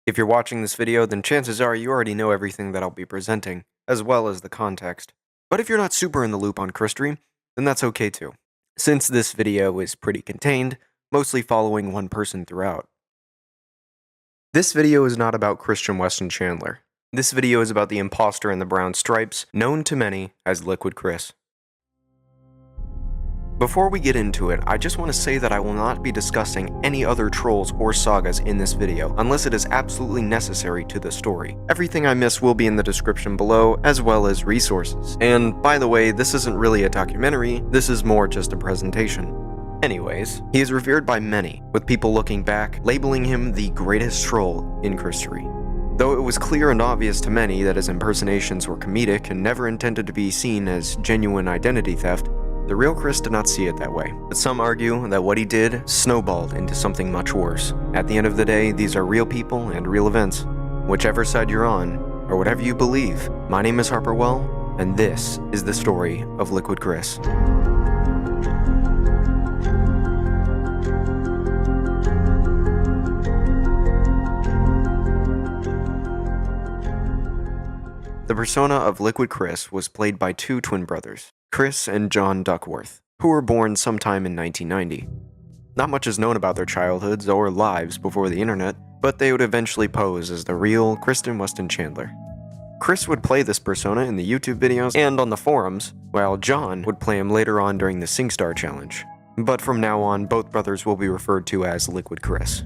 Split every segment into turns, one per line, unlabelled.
If you're watching this video, then chances are you already know everything that I'll be presenting, as well as the context. But if you're not super in the loop on christory, then that's okay too, since this video is pretty contained, mostly following one person throughout. This video is not about Christian Weston Chandler. This video is about the imposter in the brown stripes, known to many as Liquid Chris. Before we get into it, I just want to say that I will not be discussing any other trolls or sagas in this video, unless it is absolutely necessary to the story. Everything I miss will be in the description below, as well as resources. And by the way, this isn't really a documentary, this is more just a presentation. Anyways, he is revered by many, with people looking back, labeling him the greatest troll in christory. Though it was clear and obvious to many that his impersonations were comedic and never intended to be seen as genuine identity theft, the real Chris did not see it that way. But some argue that what he did snowballed into something much worse. At the end of the day, these are real people and real events. Whichever side you're on, or whatever you believe, my name is Harperwell, and this is the story of Liquid Chris. The persona of Liquid Chris was played by two twin brothers, Chris and John Duckworth, who were born sometime in 1990. Not much is known about their childhoods or lives before the internet, but they would eventually pose as the real Christian Weston Chandler. Chris would play this persona in the YouTube videos and on the forums, while John would play him later on during the Singstar challenge. But from now on, both brothers will be referred to as Liquid Chris.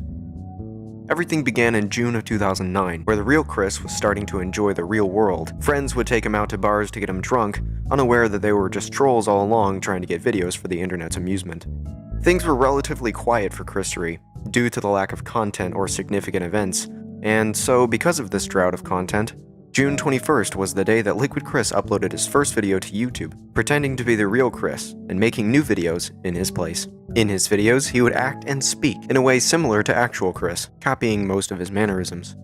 Everything began in June of 2009, where the real Chris was starting to enjoy the real world. Friends would take him out to bars to get him drunk, unaware that they were just trolls all along trying to get videos for the internet's amusement. Things were relatively quiet for christory, due to the lack of content or significant events, and so because of this drought of content, June 21st was the day that Liquid Chris uploaded his first video to YouTube, pretending to be the real Chris and making new videos in his place. In his videos, he would act and speak in a way similar to actual Chris, copying most of his mannerisms.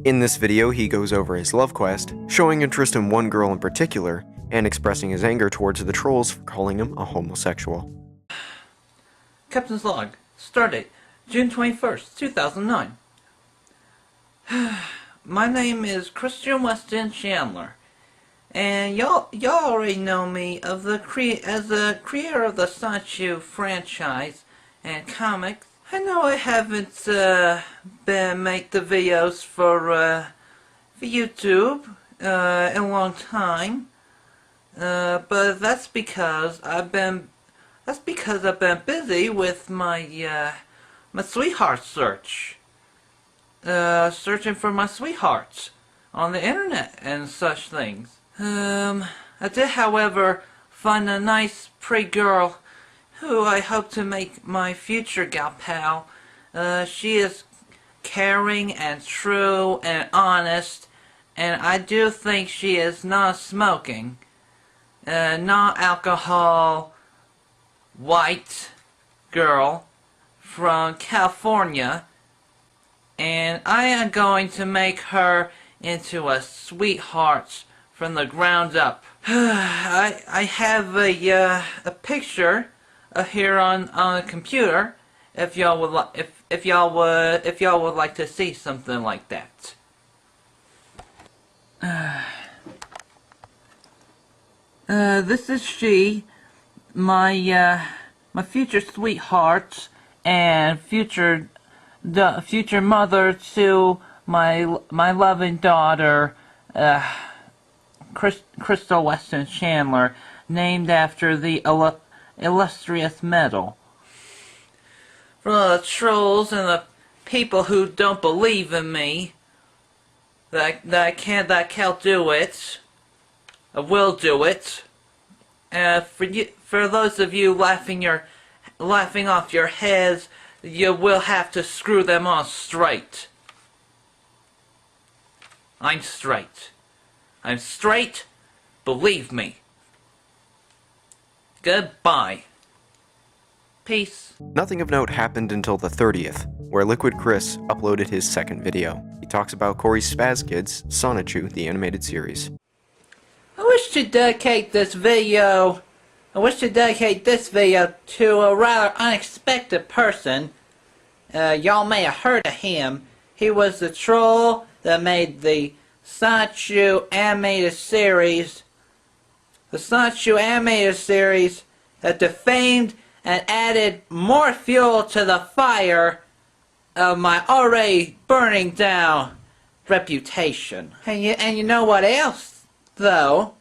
In this video, he goes over his love quest, showing interest in one girl in particular, and expressing his anger towards the trolls for calling him a homosexual.
Captain's log. Stardate. June 21st, 2009. My name is Christian Weston Chandler, and y'all already know me as the creator of the Sanchu franchise and comics. I know I haven't been make the videos for YouTube in a long time, but that's because I've been busy with my my sweetheart search. Searching for my sweethearts on the internet and such things. I did, however, find a nice, pretty girl who I hope to make my future gal pal. She is caring and true and honest, and I do think she is not smoking, not alcohol, white girl from California. And I am going to make her into a sweetheart from the ground up. I have a picture here on a computer. If y'all would like to see something like that. This is she, my future sweetheart and the future mother to my loving daughter, Crystal Weston Chandler, named after the illustrious medal. For the trolls and the people who don't believe in me, that I can't do it, I will do it. For those of you laughing off your heads, you will have to screw them on straight. I'm straight. I'm straight, believe me. Goodbye. Peace.
Nothing of note happened until the 30th, where Liquid Chris uploaded his second video. He talks about Corey Spaz Kids' Sonichu, the animated series.
I wish to dedicate this video to a rather unexpected person. Y'all may have heard of him. He was the troll that made the Sanchu animated series. The Sanchu animated series that defamed and added more fuel to the fire of my already burning down reputation. And you know what else, though?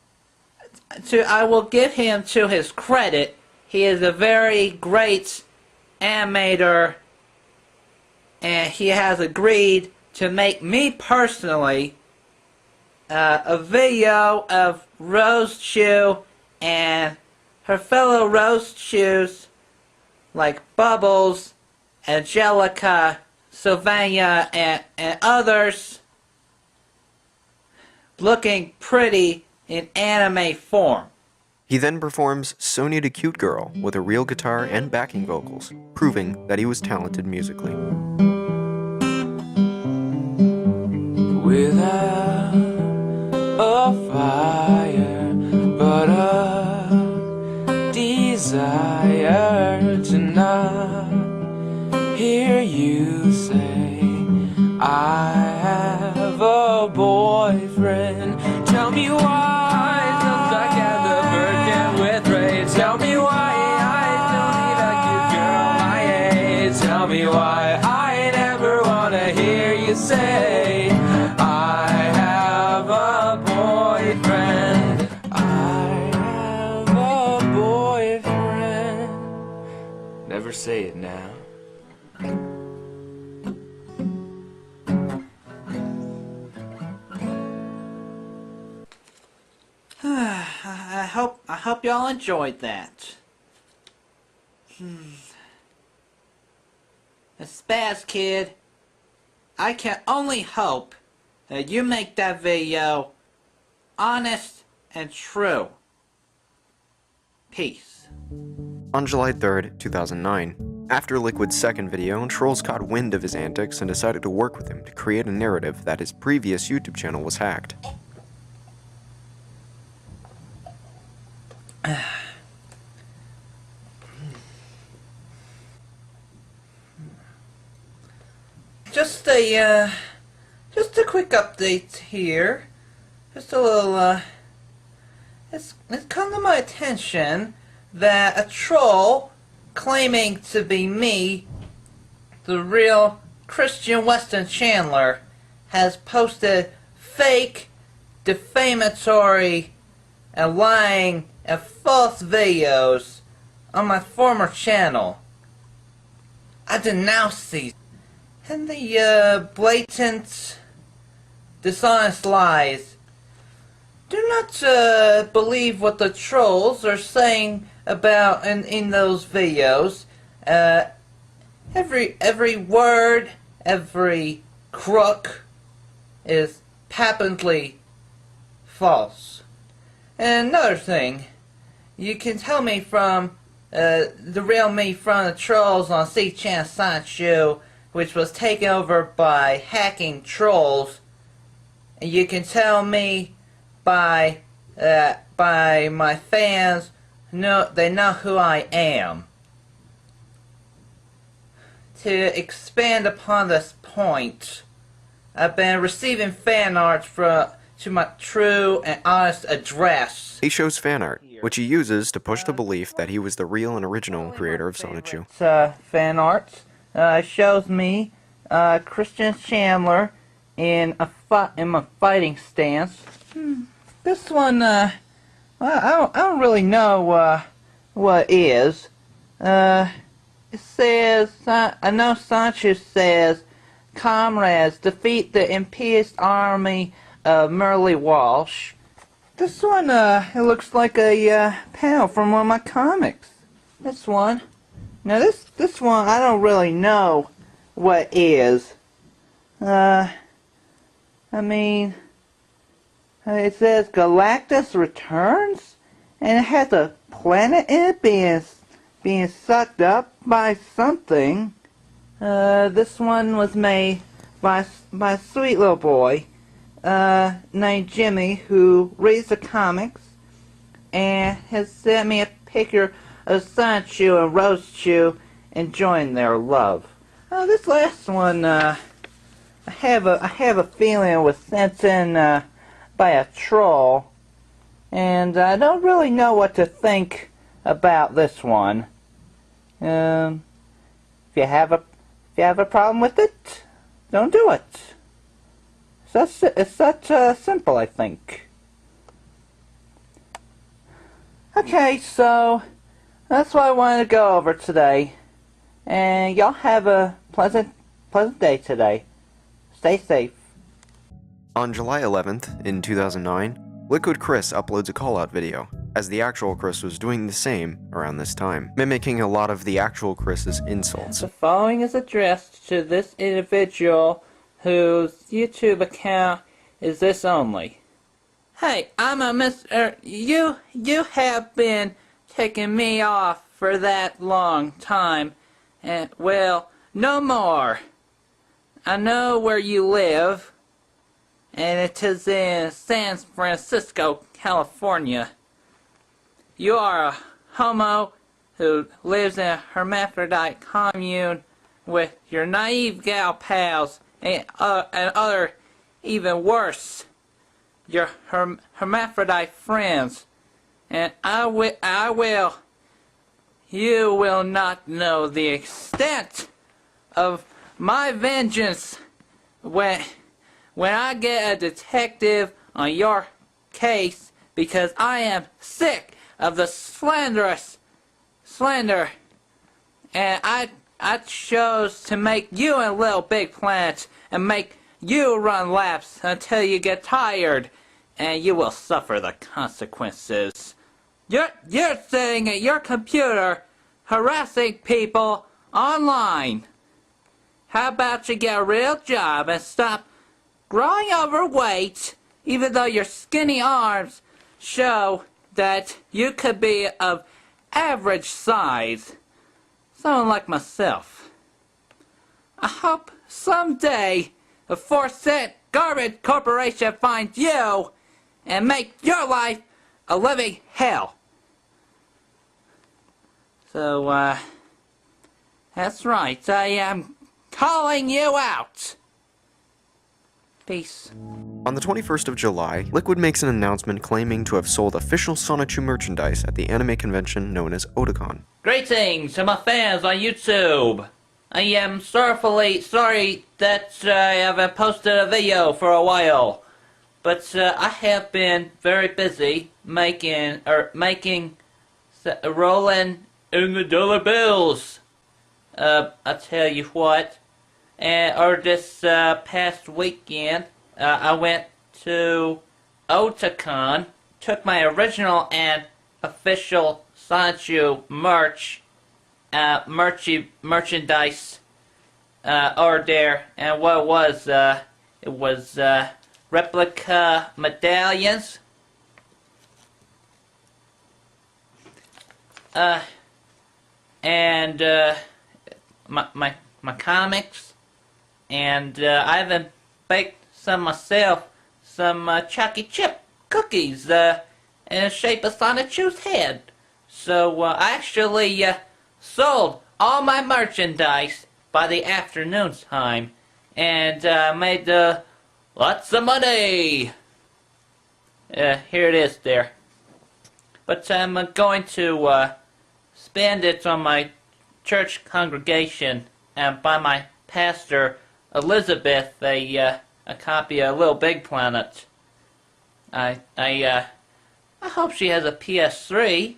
I will give him to his credit. He is a very great animator, and he has agreed to make me personally a video of Rose Chew and her fellow Rose Chews like Bubbles, Angelica, Sylvania, and others looking pretty in anime form.
He then performs Sonia the Cute Girl with a real guitar and backing vocals, proving that he was talented musically.
Without a fire, but a desire to not hear you say I have a boyfriend. Tell me why I'm still stuck at the virgin with rage. Tell me why I don't need a cute girl my age. Tell me why I never wanna hear you say I have a boyfriend. I have a boyfriend. Never say it now.
I hope y'all enjoyed that. Spaz Kid, I can only hope that you make that video honest and true. Peace.
On July 3rd, 2009, after Liquid's second video, trolls caught wind of his antics and decided to work with him to create a narrative that his previous YouTube channel was hacked.
Just a quick update here. Just a little, it's come to my attention that a troll claiming to be me, the real Christian Weston Chandler, has posted fake, defamatory, and lying and false videos on my former channel. I denounce these and the blatant, dishonest lies. Do not believe what the trolls are saying about in those videos. Every word, every crook is patently false. And another thing, you can tell me from the real me from the trolls on C-Chan Sanchu, which was taken over by hacking trolls. And you can tell me by my fans, they know who I am. To expand upon this point, I've been receiving fan art to my true and honest address.
He shows fan art, which he uses to push the belief that he was the real and original creator of Sonichu.
Fan art shows me Christian Chandler in my fighting stance. This one, I don't really know what it is. It says, I know Sancho says, comrades, defeat the impious army of Merle Walsh. This one, it looks like a panel from one of my comics. This one. Now this one, I don't really know what it is. I mean, it says Galactus returns, and it has a planet in it being sucked up by something. This one was made by a sweet little boy named Jimmy, who reads the comics and has sent me a picture of Sanchu and Rose Chew enjoying their love. This last one, I have a feeling it was sent in by a troll, and I don't really know what to think about this one. If you have a problem with it, don't do it. It's that simple, I think. Okay, so that's what I wanted to go over today, and y'all have a pleasant day today. Stay safe.
On July 11th, in 2009, Liquid Chris uploads a call-out video, as the actual Chris was doing the same around this time, mimicking a lot of the actual Chris's insults.
The following is addressed to this individual whose YouTube account is this only. Hey, I'm a Mr. You have been taking me off for that long time, and well, no more. I know where you live, and it is in San Francisco, California. You are a homo who lives in a hermaphrodite commune with your naive gal pals and other, even worse, your hermaphrodite friends. And you will not know the extent of my vengeance when I get a detective on your case, because I am sick of the slander, and I chose to make you a Little Big Planet and make you run laps until you get tired, and you will suffer the consequences. You're sitting at your computer harassing people online. How about you get a real job and stop growing overweight, even though your skinny arms show that you could be of average size? Someone like myself. I hope someday a 4-cent garbage corporation finds you and make your life a living hell. So, that's right, I am calling you out. Peace.
On the 21st of July, Liquid makes an announcement claiming to have sold official Sonichu merchandise at the anime convention known as Otakon.
Greetings to my fans on YouTube. I am sorry that I haven't posted a video for a while, but I have been very busy rolling in the dollar bills. I tell you what, this past weekend, I went to Otakon, took my original and official Sanchu merchandise over there, and what it was replica medallions, and my comics, and I even baked some myself, some Chucky Chip cookies in the shape of Sonichu's head. So I actually sold all my merchandise by the afternoon time, and made lots of money. Here it is there. But I'm going to spend it on my church congregation and buy my pastor Elizabeth a copy of Little Big Planet. I hope she has a PS3.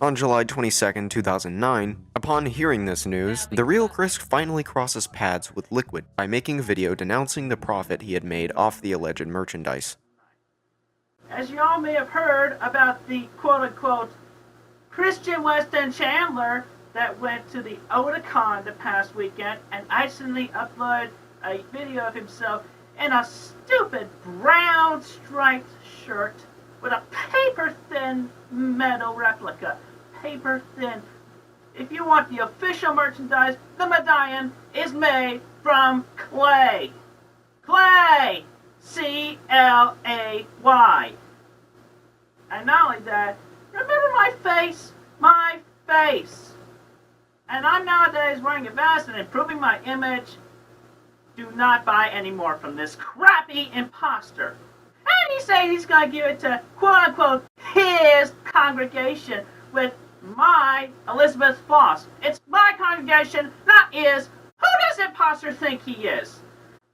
On July 22nd, 2009, upon hearing this news, the real Chris finally crosses paths with Liquid by making a video denouncing the profit he had made off the alleged merchandise.
As you all may have heard about the quote-unquote Christian Weston Chandler that went to the Otakon the past weekend and accidentally uploaded a video of himself in a stupid brown striped shirt with a paper-thin metal replica. Paper-thin. If you want the official merchandise, the medallion is made from clay. Clay! C-L-A-Y. And not only that, remember my face? My face. And I'm nowadays wearing a vest and improving my image. do not buy any more from this crappy imposter. And he's saying he's going to give it to, quote-unquote, his congregation with my Elizabeth Foss. It's my congregation, not his. Who does the imposter think he is?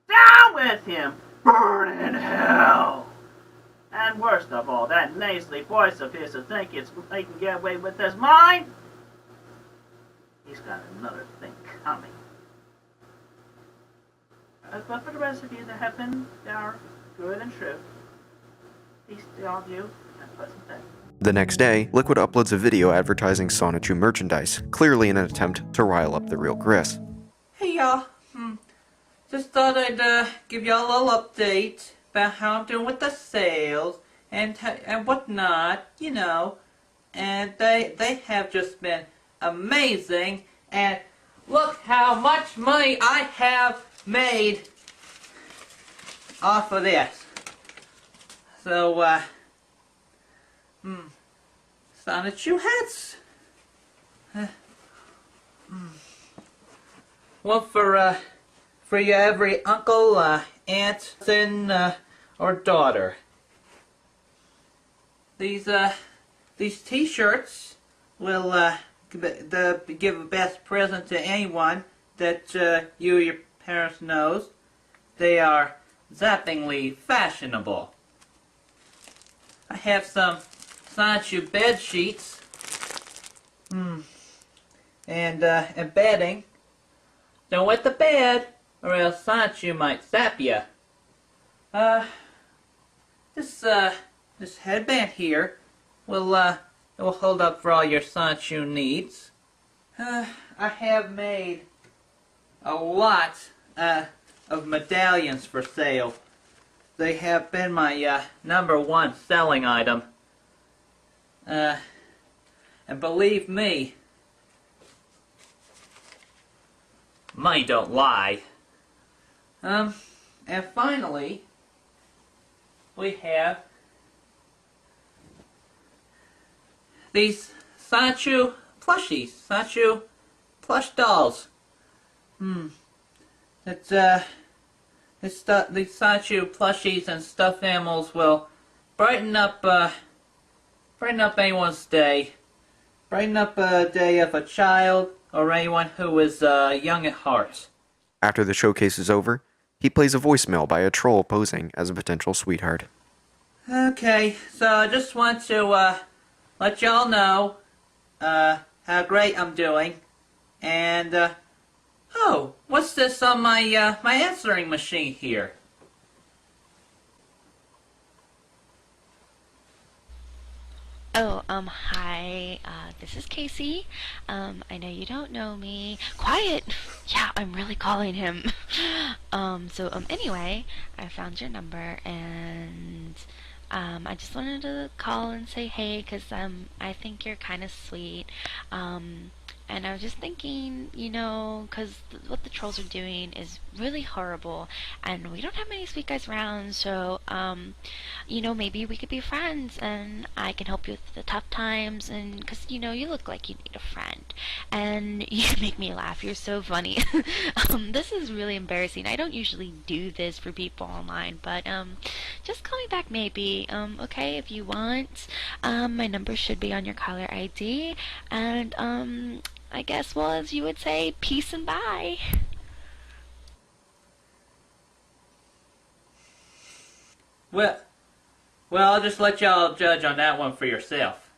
Down with him! Burn in hell! And worst of all, that nasally voice of his to think he can get away with his mind. He's got another thing coming. But for the rest of you that have been, that are good and true, peace to all of you, and pleasant day.
The next day, Liquid uploads a video advertising Sonichu merchandise, clearly in an attempt to rile up the real Chris.
Hey y'all, just thought I'd give y'all a little update about how I'm doing with the sales and whatnot, you know. And they have just been amazing. And look how much money I have made off of this. So, Sonichu hats. One for your every uncle, aunt, son, or daughter. These T-shirts will give a best present to anyone that you or your parents knows. They are zappingly fashionable. I have some Sonichu bed sheets, and bedding. Don't wet the bed, or else Sonichu might zap ya. This headband here will hold up for all your Sonichu needs. I have made a lot of medallions for sale. They have been my #1 selling item. And believe me, money don't lie. And finally, we have these Sonichu plushies, Sonichu plush dolls. These Sonichu plushies and stuffed animals will brighten up anyone's day. Brighten up a day of a child or anyone who is young at heart.
After the showcase is over, he plays a voicemail by a troll posing as a potential sweetheart.
Okay, so I just want to let y'all know how great I'm doing. And oh, what's this on my my answering machine here?
Oh, hi, this is Casey. I know you don't know me. Quiet! Yeah, I'm really calling him. Anyway, I found your number, and, I just wanted to call and say hey, because, I think you're kind of sweet. And I was just thinking, you know, because what the trolls are doing is really horrible, and we don't have many sweet guys around, so, you know, maybe we could be friends, and I can help you with the tough times, and, because, you know, you look like you need a friend, and you make me laugh, you're so funny. This is really embarrassing. I don't usually do this for people online, but, just call me back maybe, okay, if you want. My number should be on your caller ID, and, I guess, well, as you would say, peace and bye.
Well, I'll just let y'all judge on that one for yourself.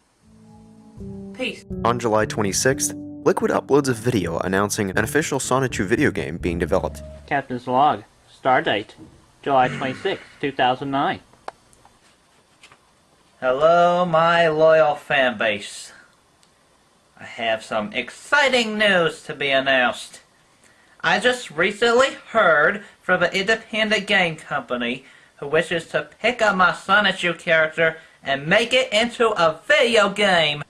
Peace.
On July 26th, Liquid uploads a video announcing an official Sonichu video game being developed.
Captain's log. Stardate. July 26, 2009. Hello, my loyal fan base. I have some exciting news to be announced. I just recently heard from an independent game company who wishes to pick up my Sonichu character and make it into a video game.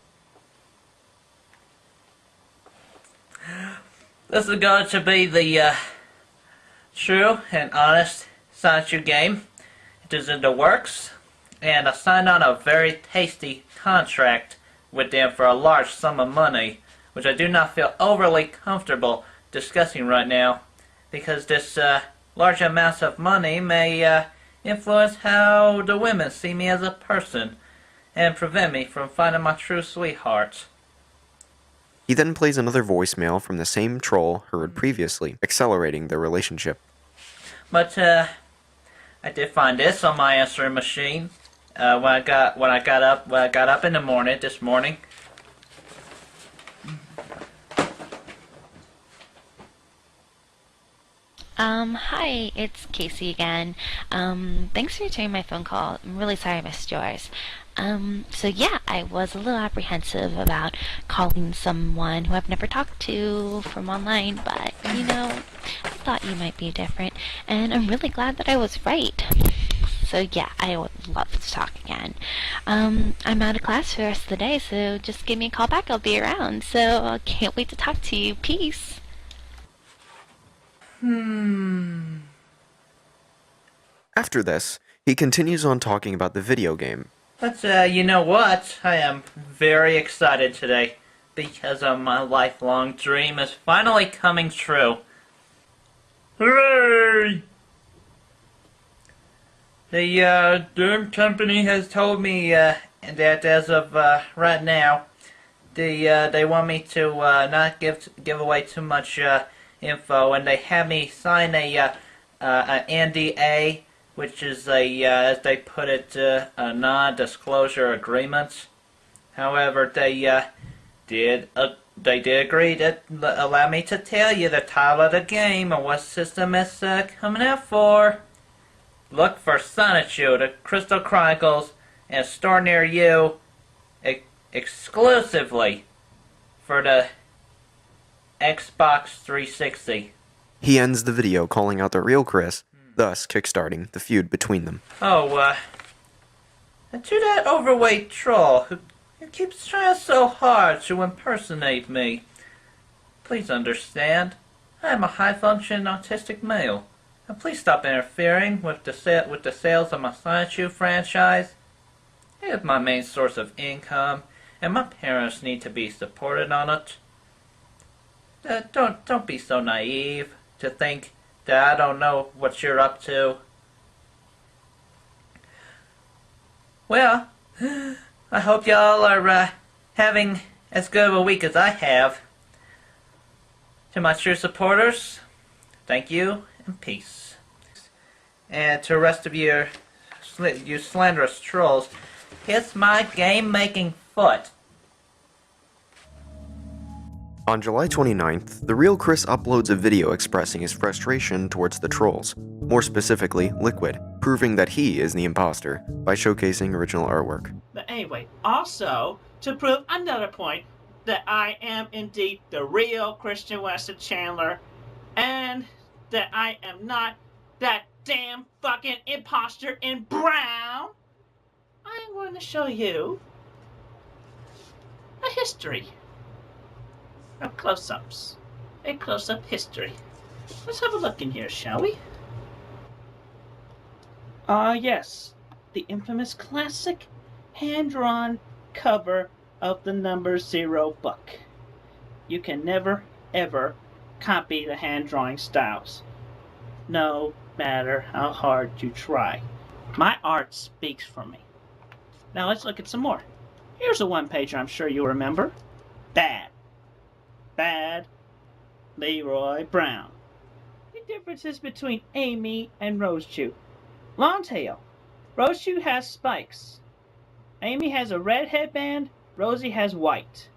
This is going to be the true and honest Sonichu game. It is in the works, and I signed on a very tasty contract with them for a large sum of money, which I do not feel overly comfortable discussing right now, because this large amounts of money may influence how the women see me as a person and prevent me from finding my true sweetheart.
He then plays another voicemail from the same troll heard previously, accelerating their relationship.
But I did find this on my answering machine when I got up in the morning this morning.
Hi, it's Casey again. Thanks for returning my phone call. I'm really sorry I missed yours. So yeah, I was a little apprehensive about calling someone who I've never talked to from online, but, I thought you might be different, and I'm really glad that I was right. So yeah, I would love to talk again. I'm out of class for the rest of the day, so just give me a call back. I'll be around. So I can't wait to talk to you. Peace.
After this, he continues on talking about the video game.
But you know what? I am very excited today because my lifelong dream is finally coming true. Hooray! The Doom Company has told me that as of right now, they want me to not give away too much info, and they have me sign a NDA, which is as they put it, a non-disclosure agreement. However, they did agree to allow me to tell you the title of the game and what system it's coming out for. Look for Sonichu, the Crystal Chronicles, in a store near you, exclusively for the Xbox 360.
He ends the video calling out the real Chris, thus kickstarting the feud between them.
Oh, and to that overweight troll who keeps trying so hard to impersonate me, please understand, I am a high-functioning autistic male, and please stop interfering with the sales of my Sonichu franchise. It is my main source of income, and my parents need to be supported on it. Don't be so naive to think that I don't know what you're up to. Well, I hope y'all are having as good of a week as I have. To my true supporters, thank you and peace. And to the rest of you slanderous trolls, kiss my game-making foot.
On July 29th, the real Chris uploads a video expressing his frustration towards the trolls, more specifically Liquid, proving that he is the imposter by showcasing original artwork.
But anyway, also to prove another point that I am indeed the real Christian Weston Chandler, and that I am not that damn fucking imposter in brown, I'm going to show you a history of close-ups. A close-up history. Let's have a look in here, shall we? Yes. The infamous classic hand-drawn cover of the number 0 book. You can never, ever copy the hand-drawing styles, no matter how hard you try. My art speaks for me. Now let's look at some more. Here's a one-pager I'm sure you'll remember. Bad Leroy Brown. The differences between Amy and Rosechew. Long tail. Rosechew has spikes. Amy has a red headband. Rosie has white.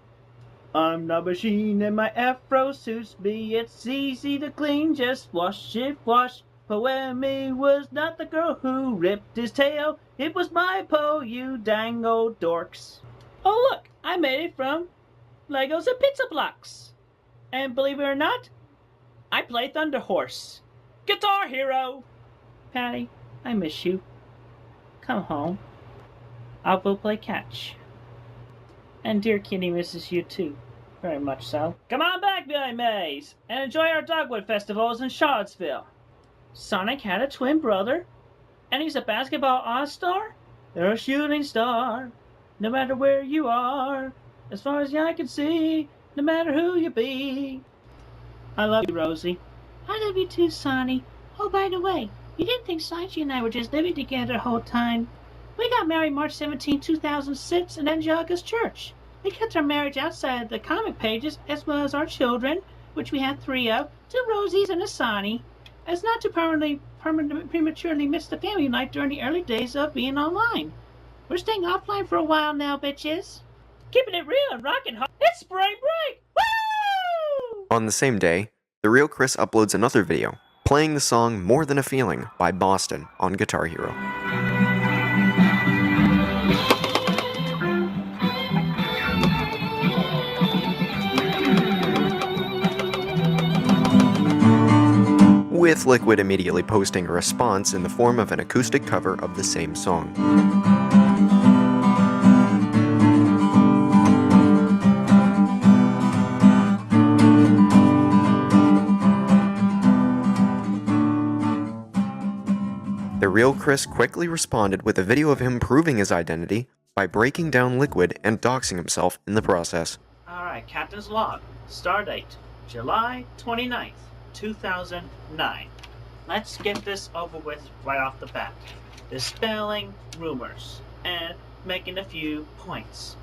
I'm the machine and my afro suits me. It's easy to clean, just wash it, wash. Poemi was not the girl who ripped his tail. It was my Po, you dang old dorks. Oh look, I made it from Legos and pizza blocks. And believe it or not, I play Thunder Horse. Guitar Hero. Patty, I miss you. Come home. I'll go play catch. And dear Kitty misses you too. Very much so. Come on back, Billy Mays, and enjoy our Dogwood festivals in Charlottesville. Sonic had a twin brother, and he's a basketball all-star. They're a shooting star, no matter where you are. As far as the eye can see, no matter who you be. I love you, Rosie. I love you too, Sonny. Oh, by the way, you didn't think Sanchi and I were just living together the whole time. We got married March 17, 2006 in Angelica's church. We kept our marriage outside of the comic pages, as well as our children, which we had 3 of, 2 Rosies and a Sonny, as not to prematurely miss the family life during the early days of being online. We're staying offline for a while now, bitches. Keeping it real and rocking hard. It's spring break! Woo!
On the same day, the real Chris uploads another video, playing the song More Than a Feeling by Boston on Guitar Hero. With Liquid immediately posting a response in the form of an acoustic cover of the same song. The real Chris quickly responded with a video of him proving his identity by breaking down Liquid and doxing himself in the process.
Alright, Captain's Log. Stardate, July 29th, 2009. Let's get this over with right off the bat. Dispelling rumors and making a few points.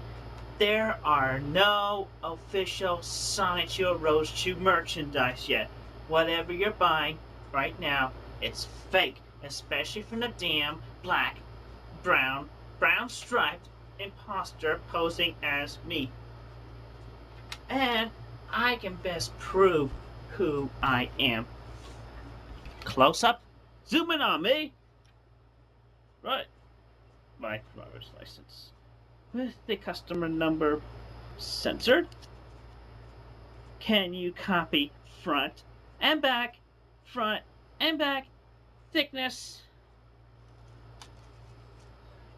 There are no official Sonic Show Rose Chew merchandise yet. Whatever you're buying right now, it's fake. Especially from the damn black, brown striped imposter posing as me. And I can best prove who I am. Close up, zoom in on me. Right, my driver's license with the customer number censored. Can you copy front and back, thickness?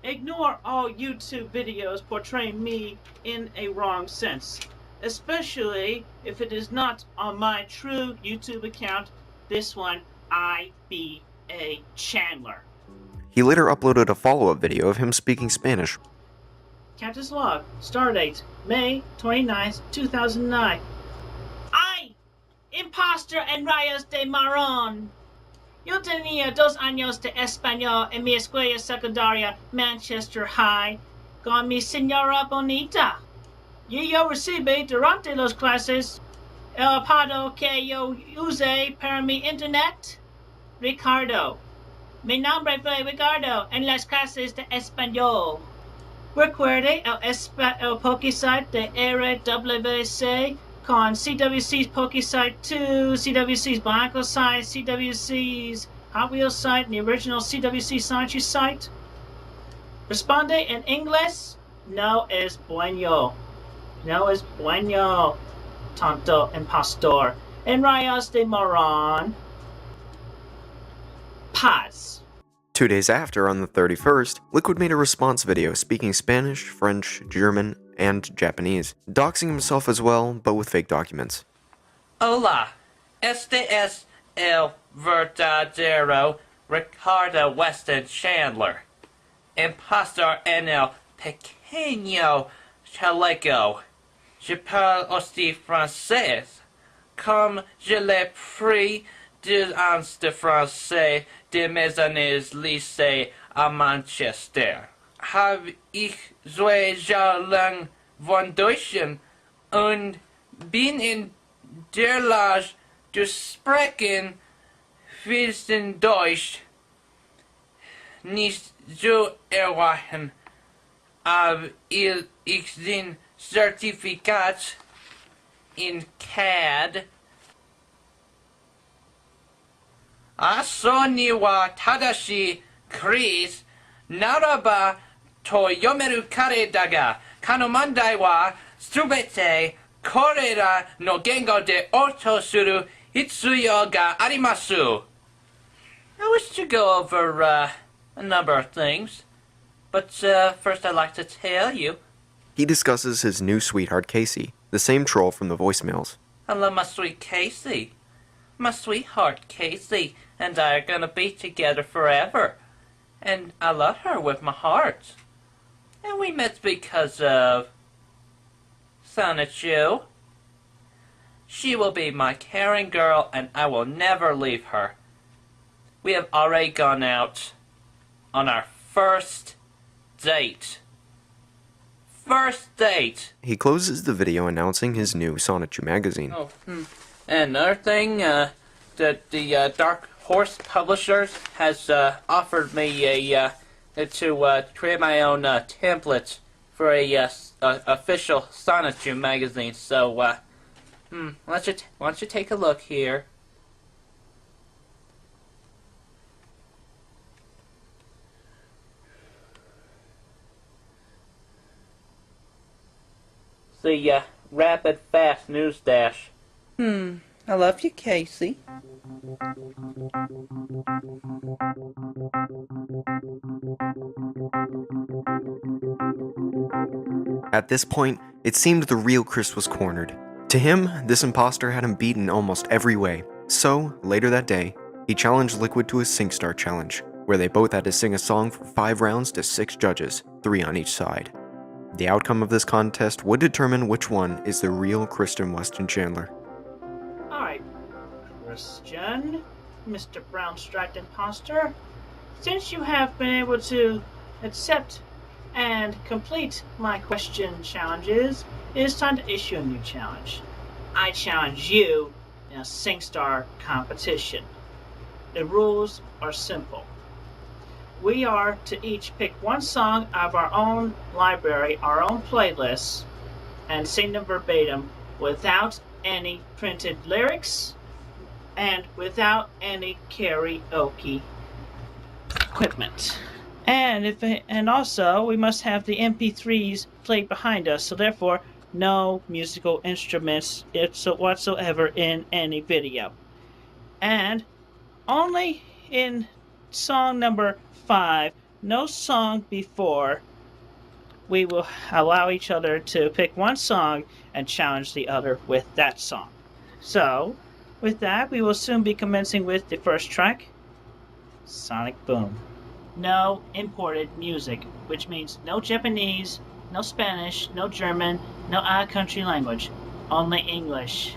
Ignore all YouTube videos portraying me in a wrong sense, especially if it is not on my true YouTube account, this one, IBA Chandler.
He later uploaded a follow-up video of him speaking Spanish.
Captain's Log, Stardate, May 29th, 2009. I, imposter en rayos de marrón. Yo tenía 2 años de español en mi escuela secundaria, Manchester High, con mi señora bonita. Y yo recibí durante las clases el apodo que yo usé para mi internet, Ricardo. Mi nombre fue Ricardo en las clases de español. Recuerde el Pokesite de RWC con CWC's Pokesite 2, CWC's Blanco site, CWC's Hot Wheels site, and the original CWC Sanchi site. Responde en inglés, no es bueno. No es bueno, tonto impostor. En rayos de morón. Paz.
2 days after, on the 31st, Liquid made a response video speaking Spanish, French, German, and Japanese, doxing himself as well, but with fake documents.
Hola, este es el verdadero Ricardo Weston Chandler, impostor en el pequeño chaleco. Je parle aussi français, comme je l'ai pris 2 ans de français de mes années lycée à Manchester. Habe ich zwei Jahre lang von Deutschen und bin in der Lage zu sprechen fließend Deutsch. Nicht zu erwarten, aber ich den Zertifikat in CAD. Asoni wa tadashi Chris naraba to yomeru kare daga kano mandai wa subete korera no gengo de oto suru hitsuyo ga arimasu. I wish to go over a number of things, but first I'd like to tell you.
He discusses his new sweetheart Casey, the same troll from the voicemails.
I love my sweet Casey. My sweetheart Casey and I are gonna be together forever. And I love her with my heart. And we met because of Sonichu. She will be my caring girl and I will never leave her. we have already gone out on our first date. First date!
He closes the video announcing his new Sonichu magazine.
Oh, And another thing, the Dark Horse Publishers has offered me to create my own template for a official Sonichu magazine. So, why don't you take a look here? The Rapid Fast News Dash. I love you, Casey.
At this point, it seemed the real Chris was cornered. To him, this imposter had him beaten almost every way. So, later that day, he challenged Liquid to a Singstar challenge, where they both had to sing a song for 5 rounds to 6 judges, 3 on each side. The outcome of this contest would determine which one is the real Kristen Weston Chandler.
Alright, Christian, Mr. Brown Striped Imposter, since you have been able to accept and complete my question challenges, it is time to issue a new challenge. I challenge you in a Singstar competition. The rules are simple. We are to each pick one song out of our own library, our own playlist, and sing them verbatim without any printed lyrics and without any karaoke equipment. And also we must have the MP3s played behind us, so therefore no musical instruments whatsoever in any video. And only in song number 5, no song before, we will allow each other to pick one song and challenge the other with that song. So, with that, we will soon be commencing with the first track, Sonic Boom. No imported music, which means no Japanese, no Spanish, no German, no other country language, only English.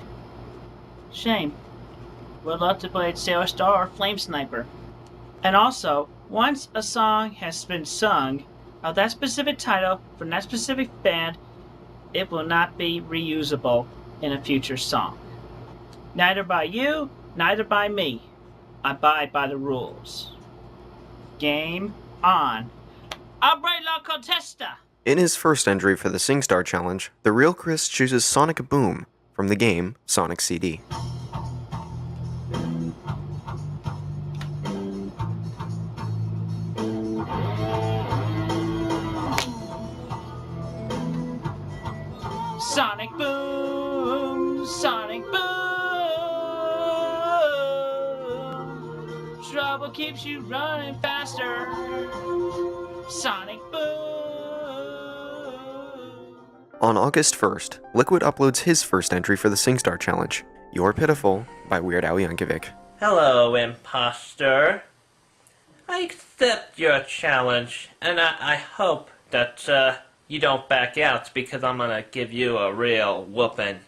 Shame. Would love to play Sailor Star or Flame Sniper. And also, once a song has been sung of that specific title from that specific band, it will not be reusable in a future song. Neither by you, neither by me. Abide by the rules. Game on. Abre la contesta!
In his first entry for the Singstar Challenge, the real Chris chooses Sonic Boom from the game Sonic CD.
Sonic Boom! Sonic Boom! Trouble keeps you running faster. Sonic Boom!
On August 1st, Liquid uploads his first entry for the Singstar Challenge, You're Pitiful by Weird Al Yankovic.
Hello, imposter. I accept your challenge, and I hope that you don't back out, because I'm gonna give you a real whooping.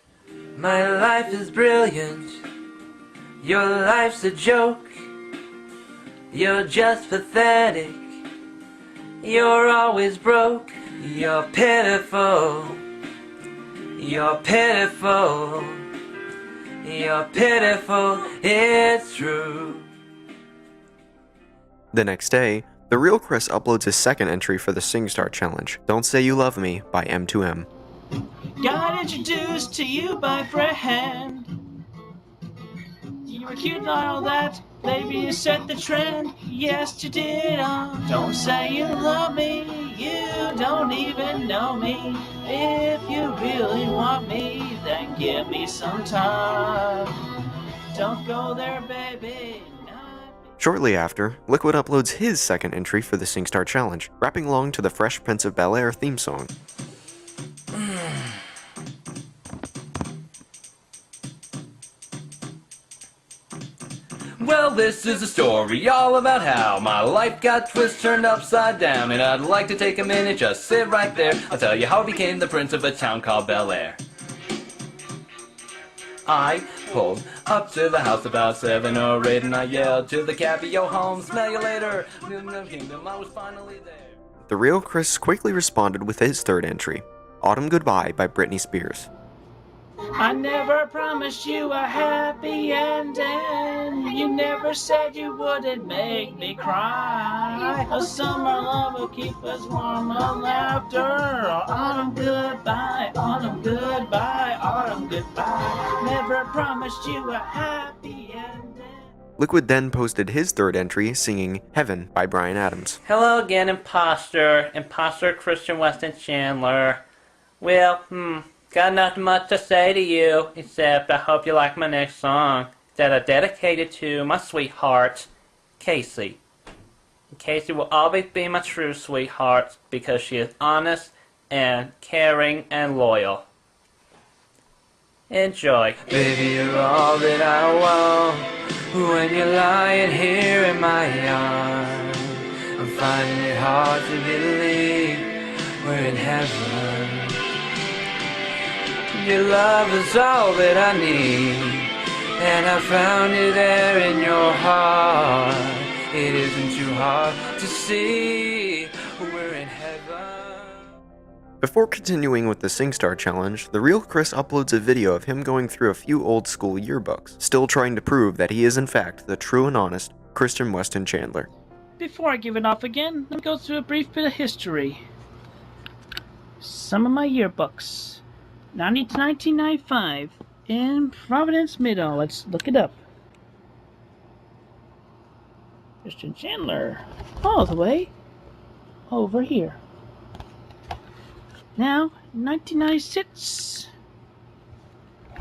My life is brilliant. Your life's a joke. You're just pathetic. You're always broke. You're pitiful. You're pitiful. You're pitiful. It's true.
The next day, the real Chris uploads his second entry for the Singstar Challenge, Don't Say You Love Me by M2M.
Got introduced to you by friend. You were cute and all that, baby, you set the trend. Yes, you did. Don't say you love me, you don't even know me. If you really want me, then give me some time. Don't go there, baby.
Shortly after, Liquid uploads his second entry for the Singstar Challenge, rapping along to the Fresh Prince of Bel-Air theme song.
Well, this is a story all about how my life got turned upside down, and I'd like to take a minute, just sit right there. I'll tell you how I became the prince of a town called Bel-Air. I pulled up to the house about 7 or 8 and I yelled to the cabbie, yo home, smell you later. Kingdom, I was finally there.
The real Chris quickly responded with his third entry, Autumn Goodbye by Britney Spears.
I never promised you a happy ending. You never said you wouldn't make me cry. A summer love will keep us warm on laughter. Autumn goodbye, autumn goodbye, autumn goodbye. Never promised you a happy ending.
Liquid then posted his third entry singing Heaven by Bryan Adams.
Hello again, imposter Christian Weston Chandler. Well, got nothing much to say to you, except I hope you like my next song that I dedicated to my sweetheart, Casey. Casey will always be my true sweetheart because she is honest and caring and loyal. Enjoy.
Baby, you're all that I want when you're lying here in my arms. I'm finding it hard to believe we're in heaven. Your love is all that I need, and I found it there in your heart. It isn't too hard to see we're in heaven.
Before continuing with the Singstar challenge, the real Chris uploads a video of him going through a few old school yearbooks, still trying to prove that he is in fact the true and honest Christian Weston Chandler.
Before I give it off again, let me go through a brief bit of history. Some of my yearbooks. 90 to 1995 in Providence, Middle. Let's look it up. Christian Chandler, all the way over here. Now, 1996.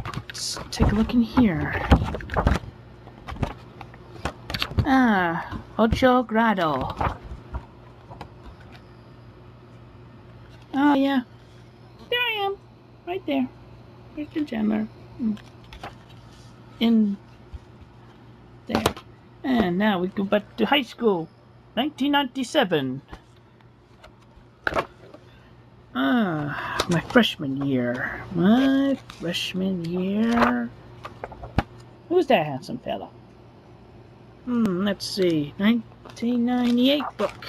Let's take a look in here. Ocho Grado. Oh, yeah. There I am. Right there. Christian Chandler. In there. And now we go back to high school. 1997. My freshman year. Who's that handsome fella? Let's see. 1998 book.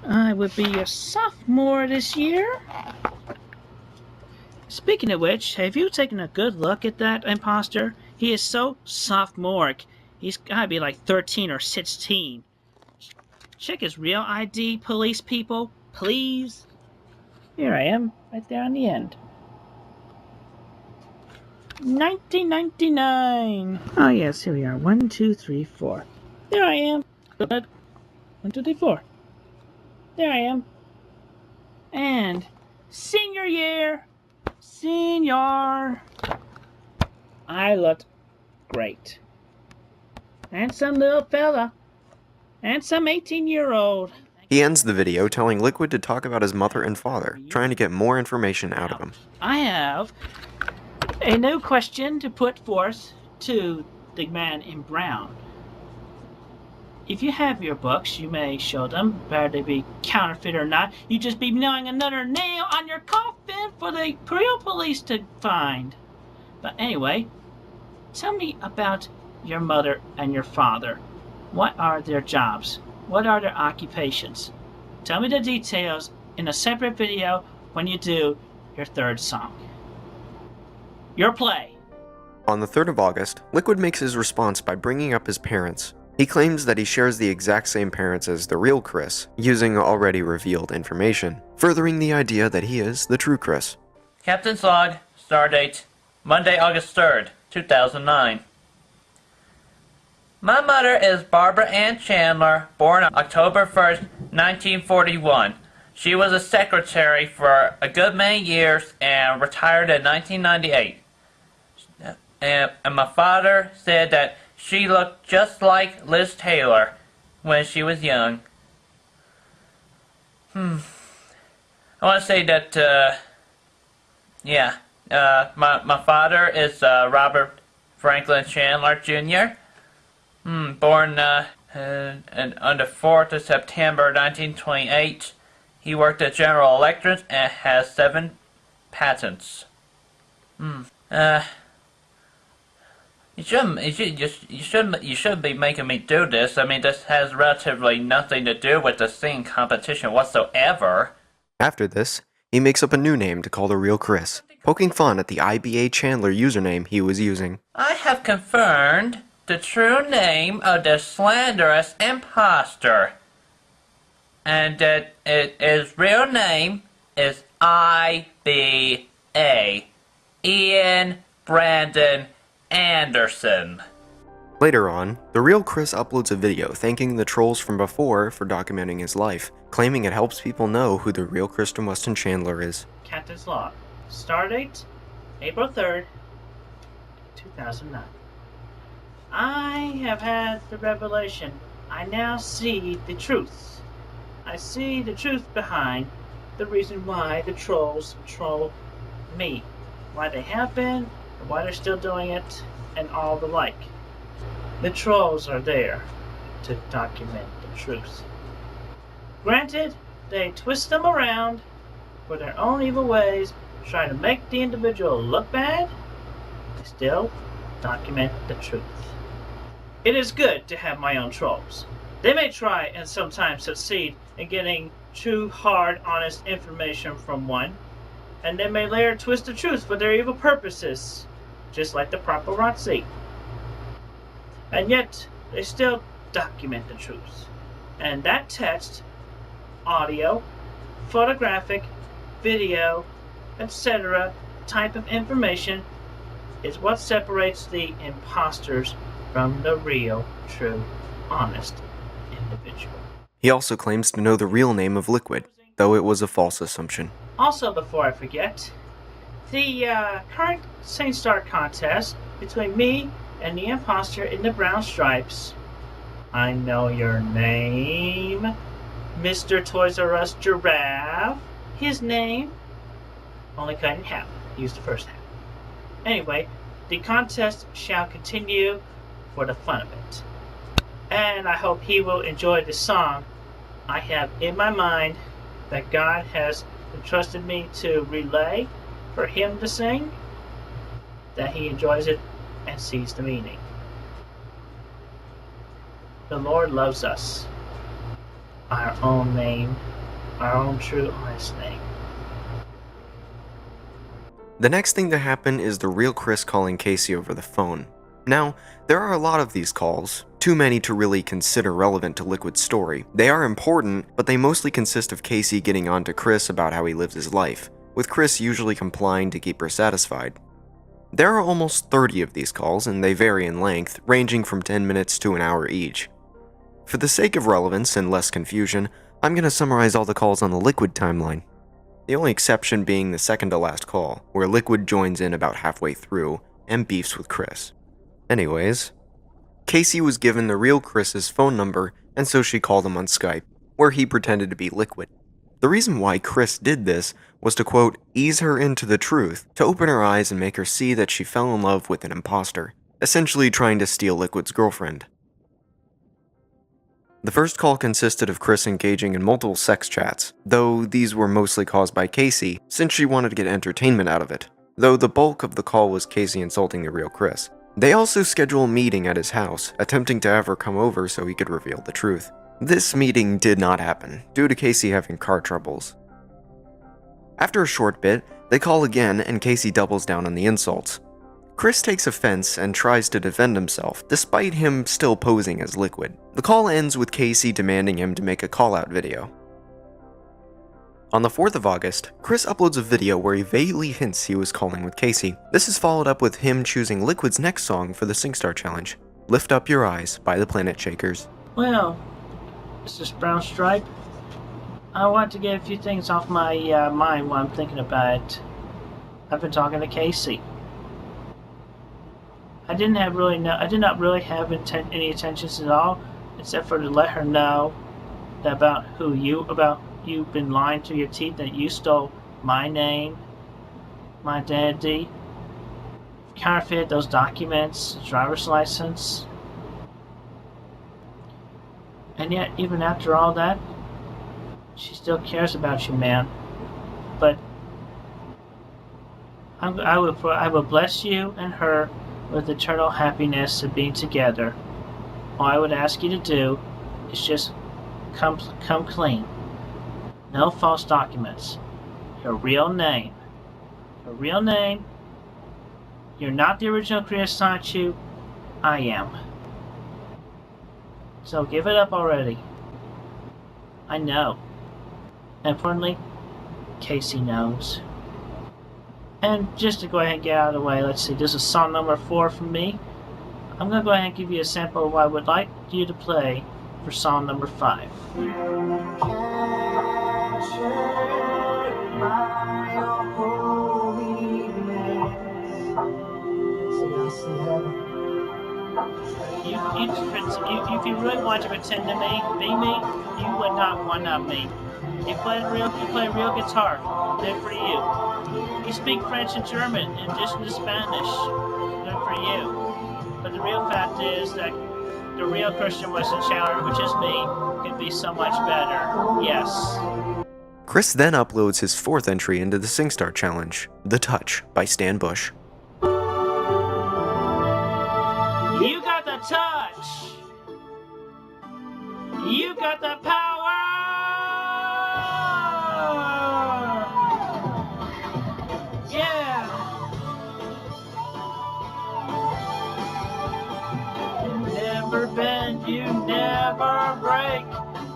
I would be a sophomore this year. Speaking of which, have you taken a good look at that imposter? He is so sophomoric. He's gotta be like 13 or 16. Check his real ID, police people, please. Here I am, right there on the end. 1999. Oh yes, here we are. 1, 2, 3, 4. There I am. 1, 2, 3, 4. There I am. And senior year. Senior. I looked great. Handsome little fella. Handsome 18-year-old.
He ends the video telling Liquid to talk about his mother and father, trying to get more information out of him.
I have a new question to put forth to the man in brown. If you have your books, you may show them, whether they be counterfeit or not. You just be nailing another nail on your coffin for the real police to find. But anyway, tell me about your mother and your father. What are their jobs? What are their occupations? Tell me the details in a separate video when you do your third song. Your play.
On the 3rd of August, Liquid makes his response by bringing up his parents. He claims that he shares the exact same parents as the real Chris, using already revealed information, furthering the idea that he is the true Chris.
Captain's log, stardate, Monday, August 3rd, 2009. My mother is Barbara Ann Chandler, born on October 1st, 1941. She was a secretary for a good many years and retired in 1998. And my father said that she looked just like Liz Taylor when she was young. I want to say that, my father is Robert Franklin Chandler Jr., born on the 4th of September 1928. He worked at General Electric and has 7 patents. You shouldn't be making me do this. I mean, this has relatively nothing to do with the singing competition whatsoever.
After this, he makes up a new name to call the real Chris, poking fun at the IBA Chandler username he was using.
I have confirmed the true name of the slanderous imposter, and that his real name is IBA, Ian Brandon Anderson.
Later on, the real Chris uploads a video thanking the trolls from before for documenting his life, claiming it helps people know who the real Kristen Weston Chandler is.
Captain's Log. Stardate, April 3rd, 2009. I have had the revelation. I now see the truth. I see the truth behind the reason why the trolls troll me. Why they have been, and why they're still doing it, and all the like. The trolls are there to document the truth. Granted, they twist them around for their own evil ways, try to make the individual look bad. They still document the truth. It is good to have my own trolls. They may try and sometimes succeed in getting true, hard, honest information from one, and they may later twist the truth for their evil purposes, just like the paparazzi. And yet, they still document the truth. And that text, audio, photographic, video, etc. type of information is what separates the imposters from the real, true, honest individual.
He also claims to know the real name of Liquid, though it was a false assumption.
Also, before I forget, the current Singstar contest between me and the imposter in the brown stripes. I know your name, Mr. Toys R Us Giraffe. His name, only cut in half. Use the first half. Anyway, the contest shall continue for the fun of it. And I hope he will enjoy the song I have in my mind that God has entrusted me to relay for him to sing, that he enjoys it and sees the meaning. The Lord loves us. Our own name, our own true honest name.
The next thing to happen is the real Chris calling Casey over the phone. Now, there are a lot of these calls, too many to really consider relevant to Liquid's story. They are important, but they mostly consist of Casey getting on to Chris about how he lives his life, with Chris usually complying to keep her satisfied. There are almost 30 of these calls, and they vary in length, ranging from 10 minutes to an hour each. For the sake of relevance and less confusion, I'm going to summarize all the calls on the Liquid timeline. The only exception being the second to last call, where Liquid joins in about halfway through and beefs with Chris. Anyways, Casey was given the real Chris's phone number, and so she called him on Skype, where he pretended to be Liquid. The reason why Chris did this was to, quote, ease her into the truth, to open her eyes and make her see that she fell in love with an imposter, essentially trying to steal Liquid's girlfriend. The first call consisted of Chris engaging in multiple sex chats, though these were mostly caused by Casey, since she wanted to get entertainment out of it, though the bulk of the call was Casey insulting the real Chris. They also schedule a meeting at his house, attempting to have her come over so he could reveal the truth. This meeting did not happen, due to Casey having car troubles. After a short bit, they call again and Casey doubles down on the insults. Chris takes offense and tries to defend himself, despite him still posing as Liquid. The call ends with Casey demanding him to make a call-out video. On the 4th of August, Chris uploads a video where he vaguely hints he was calling with Casey. This is followed up with him choosing Liquid's next song for the Singstar challenge, Lift Up Your Eyes by the Planet Shakers.
Well, this is Brown Stripe. I want to get a few things off my mind while I'm thinking about it. I've been talking to Casey. I did not really have any intentions at all, except for to let her know about you've been lying to your teeth, that you stole my name, my identity, counterfeit those documents, driver's license. And yet, even after all that, she still cares about you, man. But I will bless you and her with eternal happiness of being together, all I would ask you to do is just come clean. No false documents. Your real name. Your real name. You're not the original Chris Sanchu. I am. So give it up already. I know. And importantly, Casey knows. And just to go ahead and get out of the way, let's see, this is song number 4 from me. I'm going to go ahead and give you a sample of what I would like you to play for song number 5. If you really want to pretend to be me, you would not one-up me. You play real guitar. Good for you. You speak French and German in addition to Spanish. Good for you. But the real fact is that the real Christian Weston Chandler, which is me, can be so much better. Yes.
Chris then uploads his 4th entry into the Singstar challenge, The Touch by Stan Bush.
You got the touch. You got the power. Yeah. You never bend, you never break.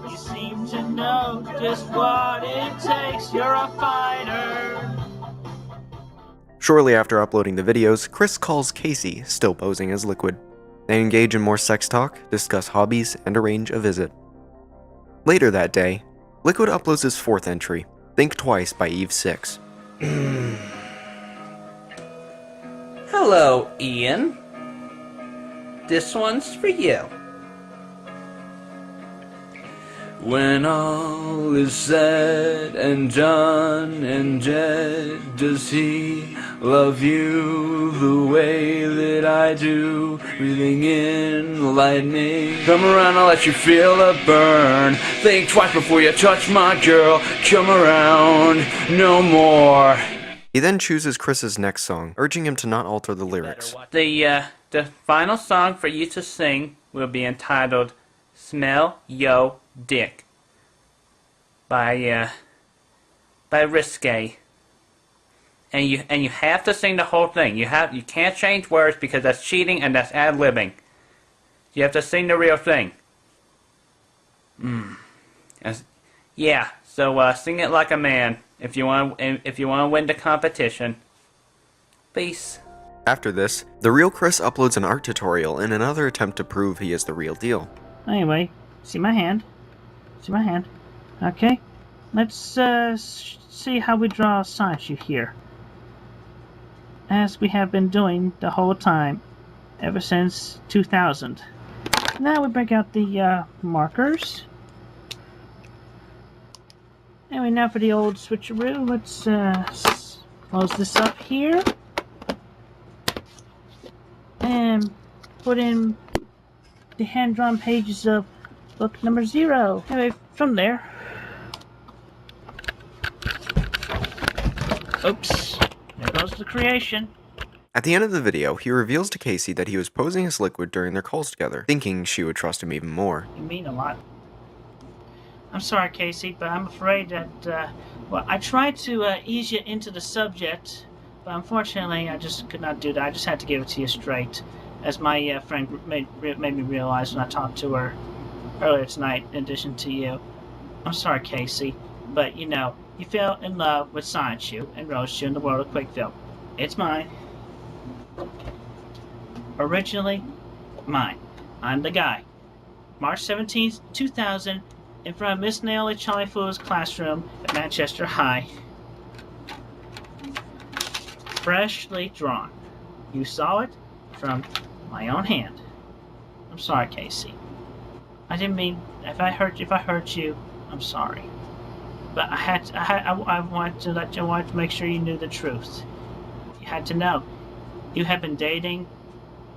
You seem to know just what it takes. You're a fighter.
Shortly after uploading the videos, Chris calls Casey, still posing as Liquid. They engage in more sex talk, discuss hobbies, and arrange a visit. Later that day, Liquid uploads his 4th entry, Think Twice by Eve 6.
Hello, Ian. This one's for you.
When all is said and done and dead, does he love you the way that I do? Breathing in lightning, come around, I'll let you feel the burn. Think twice before you touch my girl. Come around, no more.
He then chooses Chris's next song, urging him to not alter the lyrics.
The final song for you to sing will be entitled "Smell Yo Dick" by Risque. And you have to sing the whole thing. You can't change words because that's cheating and that's ad-libbing. You have to sing the real thing. Yeah. So sing it like a man if you want to win the competition. Peace.
After this, the real Chris uploads an art tutorial in another attempt to prove he is the real deal.
Anyway, see my hand? See my hand? Okay. Let's see how we draw a statue here. As we have been doing the whole time, ever since 2000. Now we break out the markers. Anyway, now for the old switcheroo, let's close this up here. And put in the hand-drawn pages of book number 0. Anyway, from there. Oops. There goes the creation.
At the end of the video, he reveals to Casey that he was posing as Liquid during their calls together, thinking she would trust him even more.
You mean a lot. I'm sorry, Casey, but I'm afraid that, well, I tried to ease you into the subject, but unfortunately I just could not do that. I just had to give it to you straight, as my friend made me realize when I talked to her earlier tonight, in addition to you. I'm sorry, Casey, but, you know, you fell in love with Science Shoe and Rose Shoe in the world of Quickfield. It's mine. Originally, mine. I'm the guy. March 17th, 2000, in front of Miss Naomi Charlie Fool's classroom at Manchester High. Freshly drawn. You saw it from my own hand. I'm sorry, Casey. I didn't mean, if I hurt you, I'm sorry. But I wanted to make sure you knew the truth. You had to know. You have been dating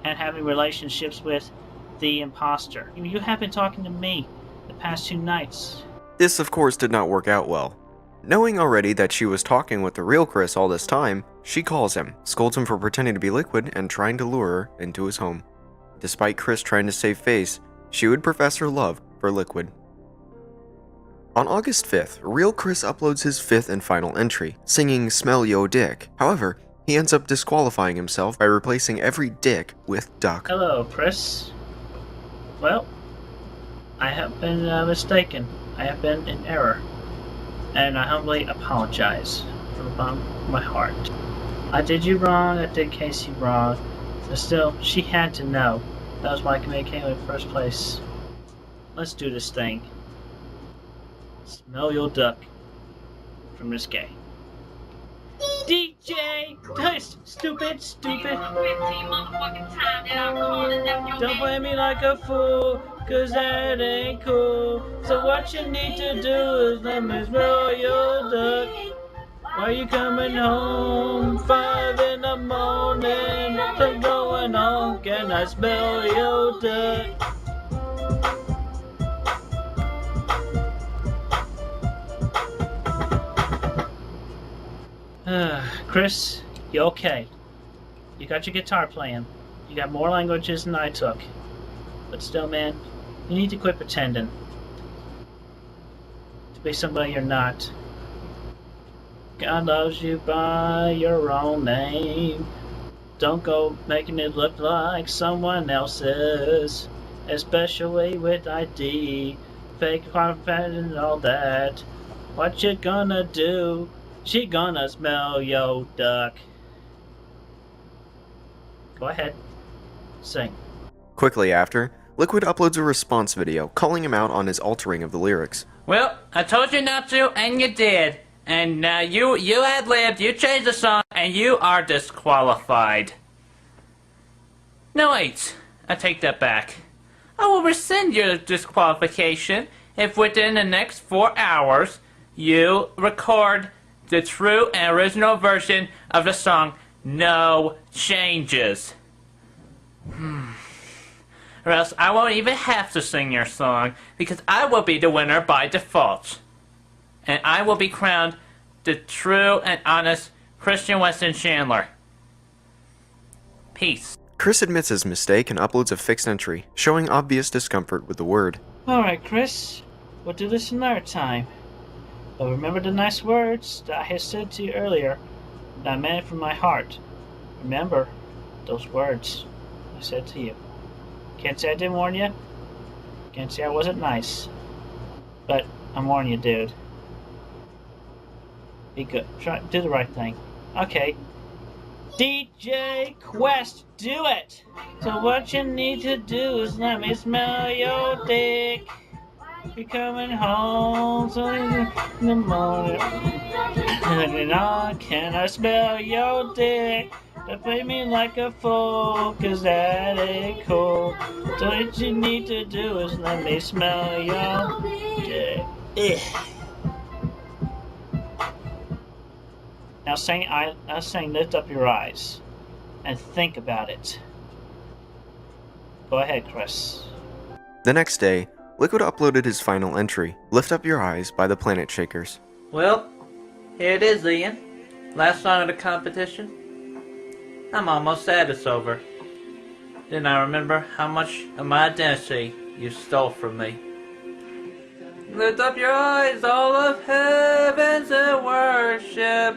and having relationships with the imposter. You have been talking to me the past 2 nights.
This, of course, did not work out well. Knowing already that she was talking with the real Chris all this time, She calls him, scolds him for pretending to be Liquid and trying to lure her into his home. Despite Chris trying to save face, she would profess her love for Liquid. On August 5th, Real Chris uploads his 5th and final entry, singing Smell Yo Dick. However, he ends up disqualifying himself by replacing every dick with duck.
Hello, Chris. Well, I have been mistaken. I have been in error. And I humbly apologize from the bottom of my heart. I did you wrong, I did Casey wrong. But still, she had to know. That was why I communicated in the first place. Let's do this thing. Smell your duck. From this guy. DJ! Stupid! Don't play me like a fool, cause that ain't cool. So what you need to do is let me smell your duck. Why you coming home 5 in the morning? What's going on? Can I smell your duck? Chris, you okay? You got your guitar playing. You got more languages than I took. But still, man, you need to quit pretending to be somebody you're not. God loves you by your own name. Don't go making it look like someone else's, especially with ID, fake confidence and all that. What you gonna do? She gonna smell yo duck. Go ahead. Sing.
Quickly after, Liquid uploads a response video calling him out on his altering of the lyrics.
Well, I told you not to, and you did. And you ad-libbed, you changed the song, and you are disqualified. No, wait. I take that back. I will rescind your disqualification if within the next 4 hours you record the true and original version of the song, No Changes. Or else I won't even have to sing your song, because I will be the winner by default. And I will be crowned the true and honest Christian Weston Chandler. Peace.
Chris admits his mistake and uploads a fixed entry, showing obvious discomfort with the word.
Alright, Chris. We'll do this another time. But remember the nice words that I had said to you earlier, that I meant it from my heart. Remember those words I said to you. Can't say I didn't warn you. Can't say I wasn't nice. But I'm warning you, dude. Be good. Try do the right thing. Okay. DJ Quest, do it! So what you need to do is let me smell your dick. Be coming home so in the morning. And on, can I smell your dick? Don't play me like a fool, cause that ain't cool. So what you need to do is let me smell your dick. Ugh. Now sing Lift Up Your Eyes and think about it. Go ahead, Chris.
The next day, Liquid uploaded his final entry, Lift Up Your Eyes by the Planet Shakers.
Well, here it is, Ian. Last song of the competition. I'm almost sad it's over. Then I remember how much of my identity you stole from me. Lift up your eyes, all of heavens in worship.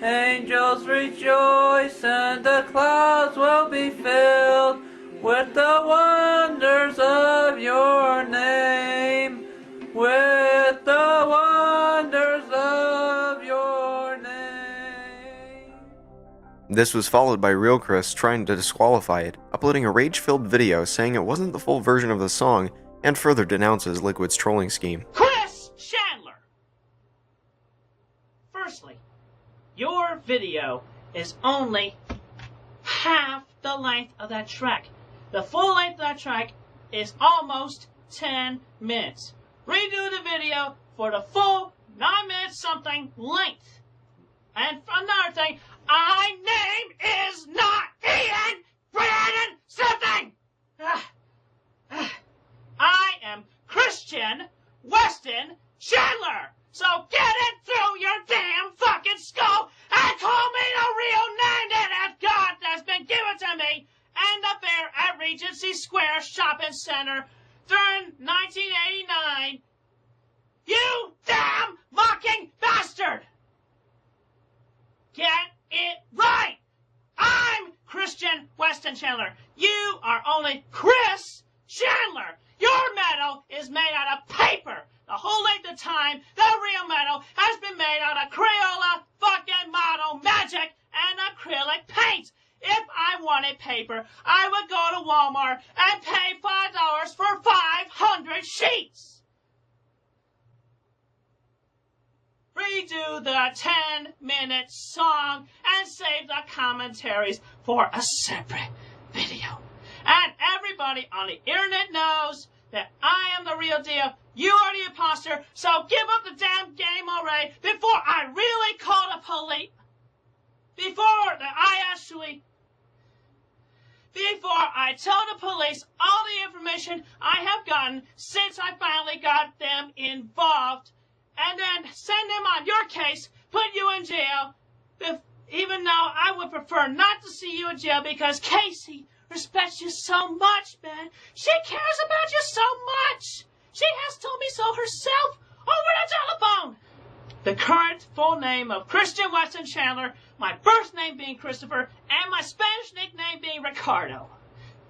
Angels rejoice, and the clouds will be filled with the wonders of your name. With the wonders of your name.
This was followed by Real Chris trying to disqualify it, uploading a rage-filled video saying it wasn't the full version of the song, and further denounces Liquid's trolling scheme.
Chris Chandler! Firstly, your video is only half the length of that track. The full length of that track is almost 10 minutes. Redo the video for the full 9 minutes something length. And another thing, my name is not Ian Brandon something! I am Christian Weston Chandler! So get it through your damn fucking skull and call me the real Regency Square Shopping Center during 1989. You damn mocking bastard! Get it right! I'm Christian Weston Chandler. You are only Chris Chandler. Your medal is made out of paper. The whole length of time, the real medal has been made out of Crayola fucking model magic and acrylic paint. If I wanted paper, I would go to Walmart and pay $5 for 500 sheets. Redo the 10-minute song and save the commentaries for a separate video. And everybody on the internet knows that I am the real deal. You are the imposter, so give up the damn game already before I really call the police. Before I tell the police all the information I have gotten since I finally got them involved, and then send them on your case, put you in jail, even though I would prefer not to see you in jail because Casey respects you so much, man. She cares about you so much. She has told me so herself over the telephone. The current full name of Christian Weston Chandler, my birth name being Christopher, and my Spanish nickname being Ricardo.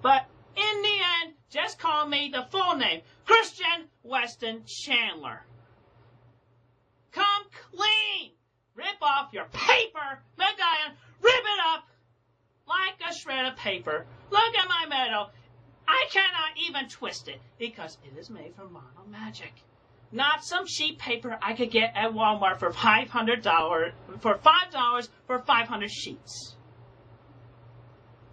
But in the end, just call me the full name, Christian Weston Chandler. Come clean. Rip off your paper medallion. Rip it up like a shred of paper. Look at my medal. I cannot even twist it because it is made from mono magic. Not some cheap paper I could get at Walmart for $500 for 500 sheets.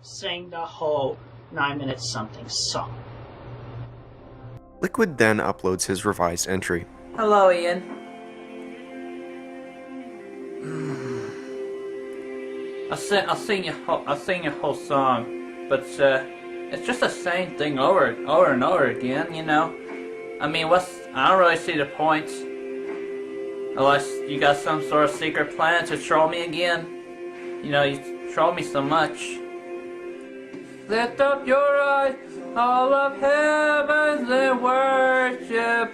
Sing the whole 9-minute something song.
Liquid then uploads his revised entry.
Hello, Ian. I'll sing your whole song, but it's just the same thing over and over again, you know. I mean, I don't really see the point, unless you got some sort of secret plan to troll me again. You know, you troll me so much. Lift up your eyes, all of heavens in worship.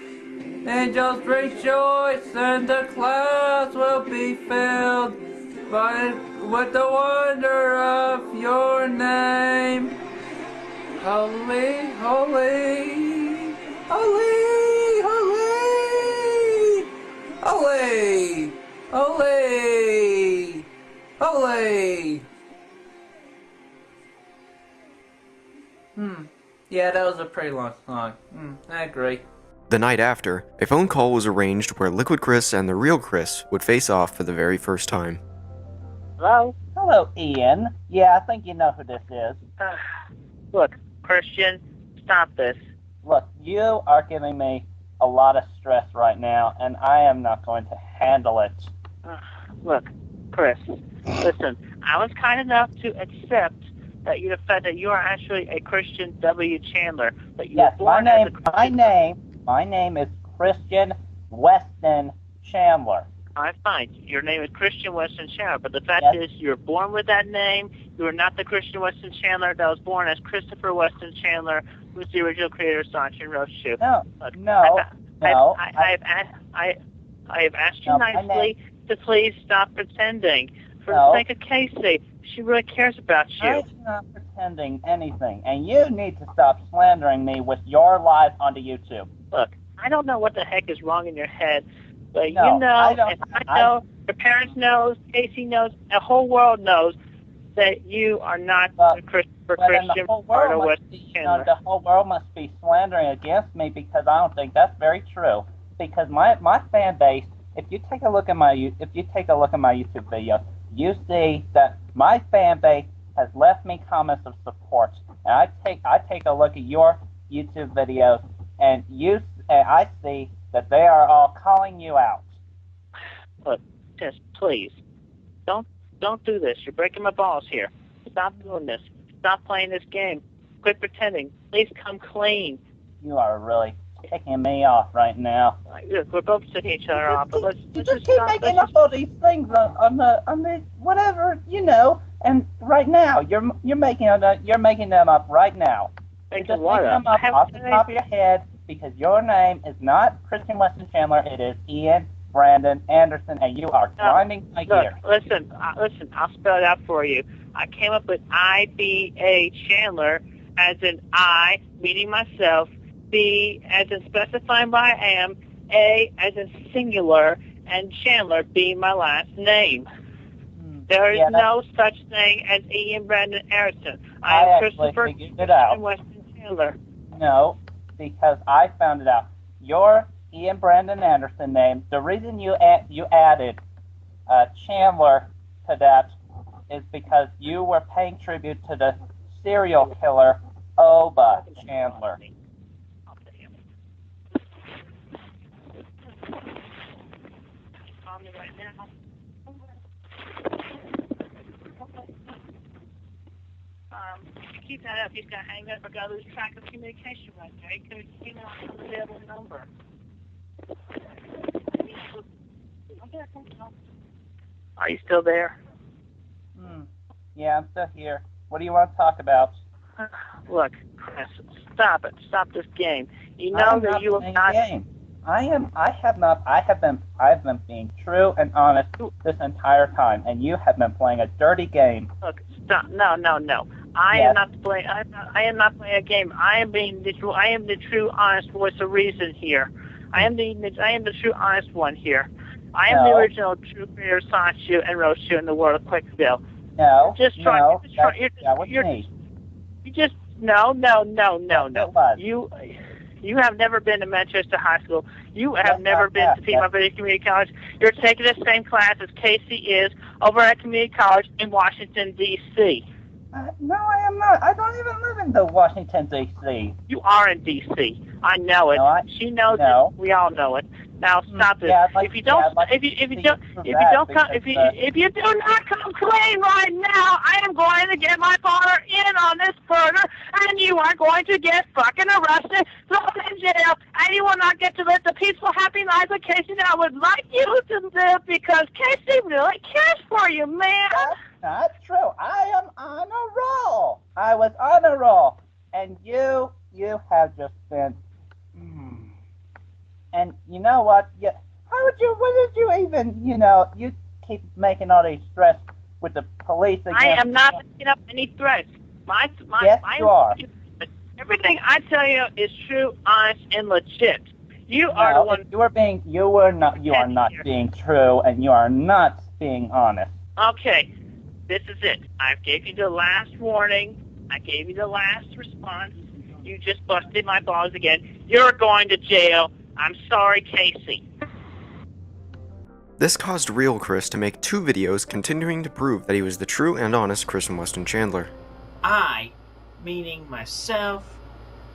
Angels rejoice, and the clouds will be filled with the wonder of your name. Holy, holy, holy, holy, holy, holy, holy. Yeah, that was a pretty long song. I agree.
The night after, a phone call was arranged where Liquid Chris and the real Chris would face off for the very first time.
Hello?
Hello, Ian. Yeah, I think you know who this is.
Look, Christian, stop this.
Look, you are giving me a lot of stress right now, and I am not going to handle it.
Look, Chris, listen, I was kind enough to accept that the fact that you are actually a Christian W. Chandler. That you
Yes,
were born as a
my name is Christian Weston Chandler.
All right, fine. Your name is Christian Weston Chandler, but the fact
Yes.
is you were born with that name. You are not the Christian Weston Chandler that was born as Christopher Weston Chandler, who was the original creator of Sancho and Rochu.
No,
Look,
no, no.
I have asked you
No,
nicely to please stop pretending. For
No.
the sake of Casey, she really cares about you.
I'm not pretending anything, and you need to stop slandering me with your lies onto YouTube.
Look, I don't know what the heck is wrong in your head, but
No,
you know,
I don't-
and I know, your parents knows, Casey knows, the whole world knows that you are not the Christopher
Well, then
Christian
the whole
Ricardo
world
Weston
must be,
Chandler.
the whole world must be slandering against me because I don't think that's very true. Because my fan base, if you take a look at my YouTube video, you see that my fan base has left me comments of support. And I take a look at your YouTube videos, and I see that they are all calling you out.
Look, just please, don't do this. You're breaking my balls here. Stop doing this. Stop playing this game. Quit pretending. Please come clean.
You are really kicking me off right now.
Look, we're both ticking each other off, but let's
You
just
just keep
stop.
making up all these things on the whatever, you know. And right now, you're making them up right now. You're
Making
just
what
making
up?
them up
I haven't
off the
said
top of
anything.
your head because your name is not Christian Weston Chandler. It is Ian Brandon Anderson, and you are
No.
grinding my
Look,
gears.
listen. I'll spell it out for you. I came up with IBA Chandler, as in I, meaning myself, B, as in specifying by I am, A, as in singular, and Chandler being my last name. There is
Yeah,
no such thing as Ian Brandon Anderson. I
I
am
actually
Christopher
figured it out.
Weston Chandler.
No, because I found it out. Your Ian Brandon Anderson name. The reason you added Chandler to that is because you were paying tribute to the serial killer Oba Chandler.
Call me right now. If you keep that up, he's gonna hang up. I gotta lose track of communication right there. He could give me an unavailable number. Are you still there?
Yeah, I'm still here. What do you want to talk about?
Look, Chris, stop it. Stop this game. You
I
know
am
that
not
you have
playing
not.
a game. I've been being true and honest this entire time, and you have been playing a dirty game.
Look, stop. No. I
Yes.
am not playing. I am not playing a game. I am being the true. I am the true, honest voice of reason here. I am the true, honest one here. I am the
No.
original true creator, sought you and wrote you in the world of Quickville.
No,
Just try.
no, that was
You're
me.
You just no.
Yes, it was.
You have never been to Manchester High School. You have
Yes,
never
I
been
have.
to Piedmont Valley Community College. You're taking the same class as Casey is over at Community College in Washington D.C.
No, I am not. I don't even live in the Washington, D.C.
You are in D.C. I know it.
No,
She knows
no.
it. We all know it. Now stop this.
Yeah, I'd like-
If you don't,
yeah, I'd like
if
to
you
see
don't,
you prove
if you
that
don't come,
because,
if you do not come clean right now, I am going to get my father in on this murder, and you are going to get fucking arrested, thrown in jail, and you will not get to live the peaceful, happy life of Casey that I would like you to live because Casey really cares for you, man.
That's not true. I am on a roll. I was on a roll, and you have just been. And you know what? What did you even? You keep making all these threats with the police against.
I am not making up any threats.
Yes, you are.
Everything I tell you is true, honest, and legit. You are the one.
You are not being true, and you are not being honest.
Okay, this is it. I gave you the last warning. I gave you the last response. You just busted my balls again. You're going to jail. I'm sorry, Casey.
This caused real Chris to make 2 videos continuing to prove that he was the true and honest Chris Weston Chandler.
I, meaning myself.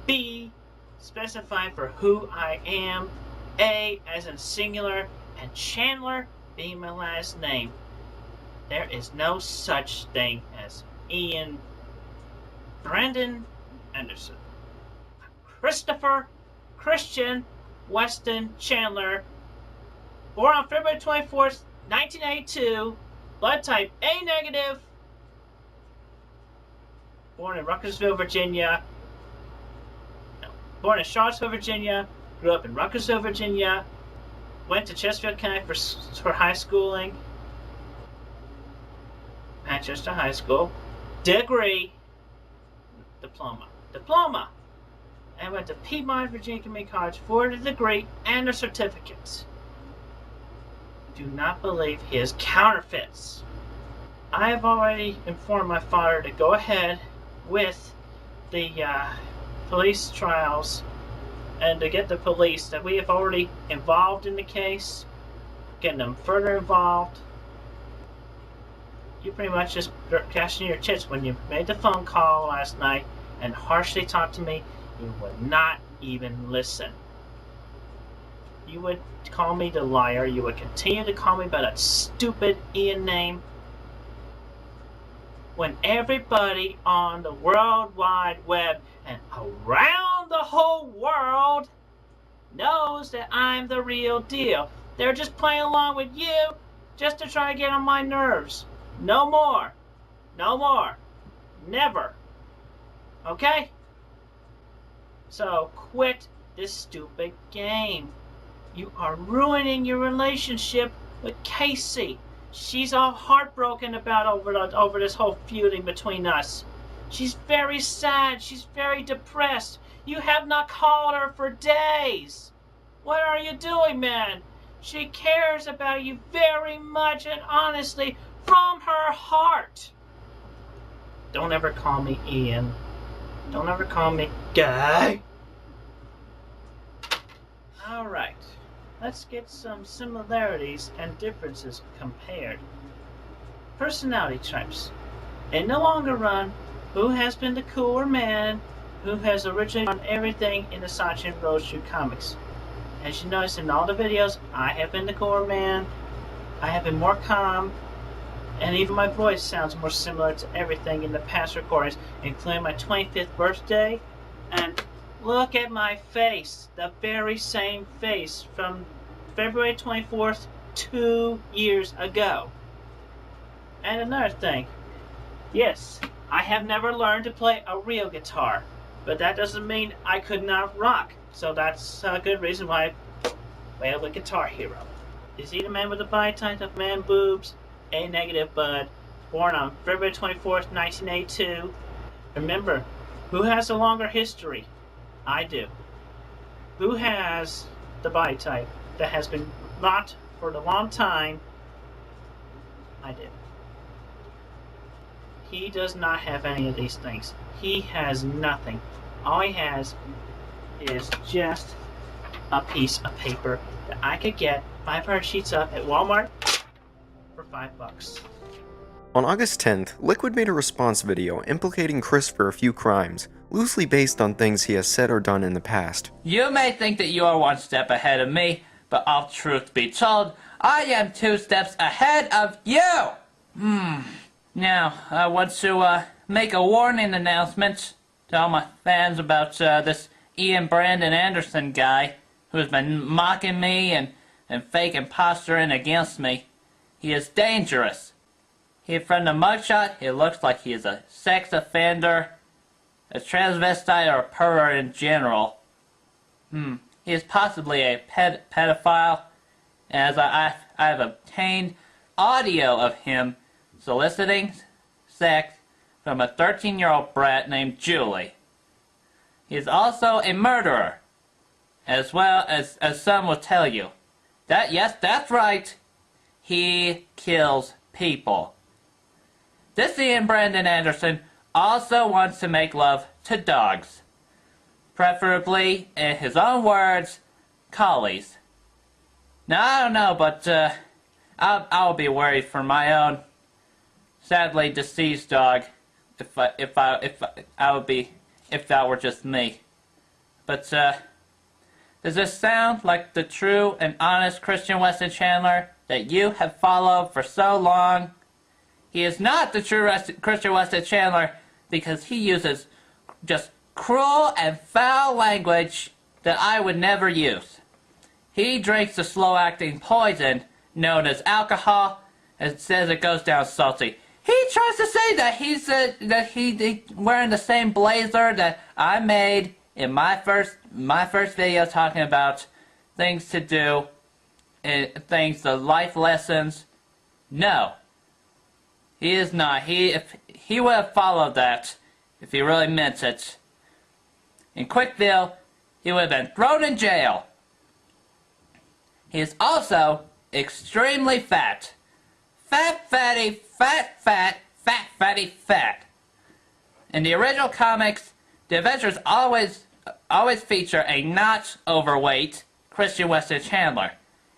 B, specifying for who I am. A, as in singular. And Chandler being my last name. There is no such thing as Ian Brandon Anderson. Christopher Christian Weston Chandler, born on February 24th, 1982, blood type A negative, born in Ruckersville, Virginia. No, born in Charlottesville, Virginia, grew up in Ruckersville, Virginia, went to Chesterfield County for high schooling, Manchester High School, degree, diploma, and went to Piedmont, Virginia Community College for the degree and a certificate. Do not believe his counterfeits. I have already informed my father to go ahead with the police trials and to get the police that we have already involved in the case, getting them further involved. You pretty much just cashing your chips when you made the phone call last night and harshly talked to me. You would not even listen. You would call me the liar. You would continue to call me by that stupid Ian name. When everybody on the World Wide Web and around the whole world knows that I'm the real deal. They're just playing along with you just to try to get on my nerves. No more. No more. Never. Okay? So quit this stupid game. You are ruining your relationship with Casey. She's all heartbroken about over this whole feuding between us. She's very sad. She's very depressed. You have not called her for days. What are you doing, man? She cares about you very much and honestly from her heart. Don't ever call me Ian. Don't ever call me Guy. Alright, let's get some similarities and differences compared. Personality types. In the longer run, who has been the cooler man who has originally done everything in the Sachi and Roadshoot comics? As you notice in all the videos, I have been the cooler man, I have been more calm, and even my voice sounds more similar to everything in the past recordings, including my 25th birthday. And look at my face, the very same face from February 24th, 2 years ago. And another thing, yes, I have never learned to play a real guitar, but that doesn't mean I could not rock. So that's a good reason why I play with Guitar Hero. Is he the man with the body type of man boobs? A negative bud, born on February 24th, 1982. Remember, who has a longer history? I do. Who has the body type that has been not for a long time? I do. He does not have any of these things. He has nothing. All he has is just a piece of paper that I could get 500 sheets of at Walmart for $5.
On August 10th, Liquid made a response video implicating Chris for a few crimes, loosely based on things he has said or done in the past.
You may think that you are one step ahead of me, but all truth be told, I am 2 steps ahead of you! Now, I want to make a warning announcement to all my fans about this Ian Brandon Anderson guy who has been mocking me and fake imposturing against me. He is dangerous. From the mugshot, it looks like he is a sex offender, a transvestite, or a pervert in general. He is possibly a pedophile, as I have obtained audio of him soliciting sex from a 13-year-old brat named Julie. He is also a murderer, as well as some will tell you. Yes, that's right. He kills people. This Ian Brandon Anderson also wants to make love to dogs. Preferably, in his own words, collies. Now, I don't know, but I'll be worried for my own sadly deceased dog if that were just me. But does this sound like the true and honest Christian Weston Chandler that you have followed for so long? He is not the true Christian Weston Chandler because he uses just cruel and foul language that I would never use. He drinks the slow-acting poison known as alcohol and says it goes down salty. He tries to say that he's wearing the same blazer that I made in my first video talking about things to do, the life lessons. No, he is not. If he would have followed that, if he really meant it, in Quickville, he would have been thrown in jail. He is also extremely fat. Fat, fatty, fat, fat, fat, fatty, fat. In the original comics, the Avengers always feature a not overweight Christian Weston Chandler.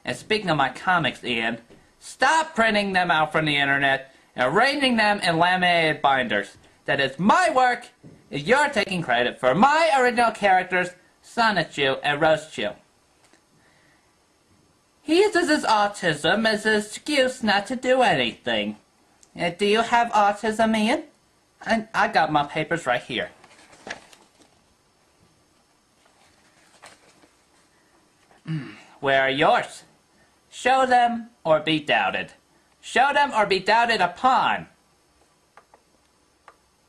And speaking of my comics, Ian, stop printing them out from the internet and arranging them in laminated binders. That is my work, and you're taking credit for my original characters, Sonichu and Rosechu. He uses his autism as an excuse not to do anything. Do you have autism, Ian? I got my papers right here. Where are yours? Show them or be doubted. Show them or be doubted upon.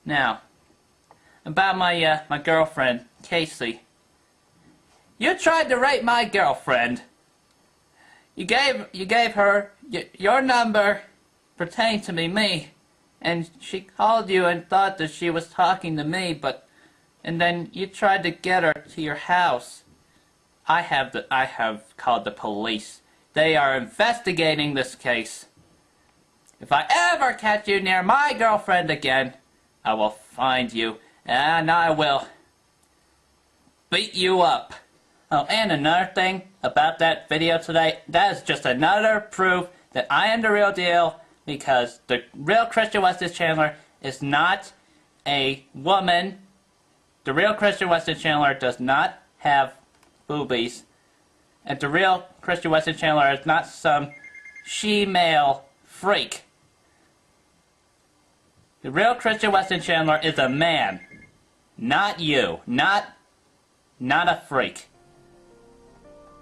Now, about my girlfriend, Casey. You tried to rape my girlfriend. You gave her your number pertaining to me, and she called you and thought that she was talking to me, and then you tried to get her to your house. I have called the police. They are investigating this case. If I ever catch you near my girlfriend again, I will find you, and I will beat you up. Oh, and another thing about that video today, that is just another proof that I am the real deal, because the real Christian Weston Chandler is not a woman. The real Christian Weston Chandler does not have boobies. And the real Christian Weston Chandler is not some she-male freak. The real Christian Weston Chandler is a man. Not you. Not a freak.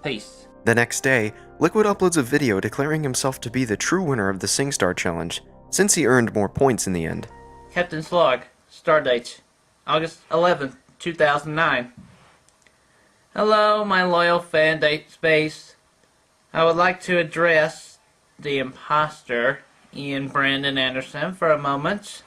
Peace.
The next day, Liquid uploads a video declaring himself to be the true winner of the Singstar challenge, since he earned more points in the end.
Captain's log. Stardate. August 11th, 2009. Hello, my loyal fan space. I would like to address the imposter, Ian Brandon Anderson, for a moment.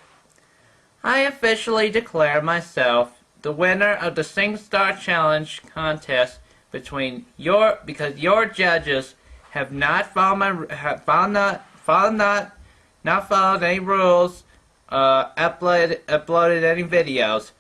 I officially declare myself the winner of the Singstar Challenge contest because your judges have not followed any rules, uploaded any videos.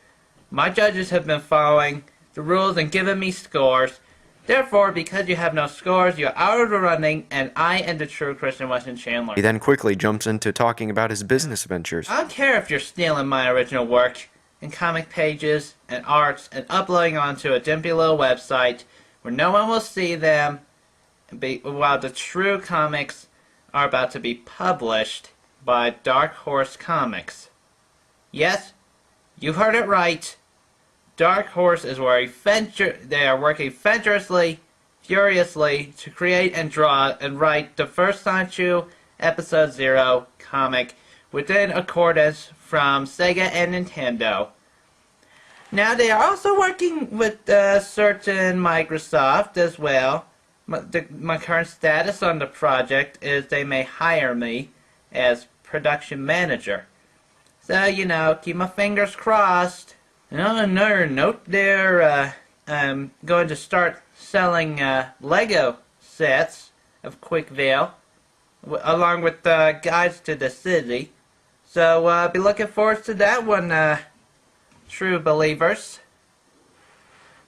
My judges have been following the rules and giving me scores. Therefore, because you have no scores, you're out of the running, and I am the true Christian Weston Chandler.
He then quickly jumps into talking about his business ventures.
I don't care if you're stealing my original work and comic pages and arts and uploading onto a dimpy little website where no one will see them, while the true comics are about to be published by Dark Horse Comics. Yes, you heard it right. Dark Horse is they are working venturously, furiously to create and draw and write the first Sanchu Episode 0 comic within accordance from Sega and Nintendo. Now they are also working with certain Microsoft as well. My current status on the project is they may hire me as production manager. So, keep my fingers crossed. And on another note, they're going to start selling Lego sets of Quickville, along with guides to the city. So be looking forward to that one, true believers.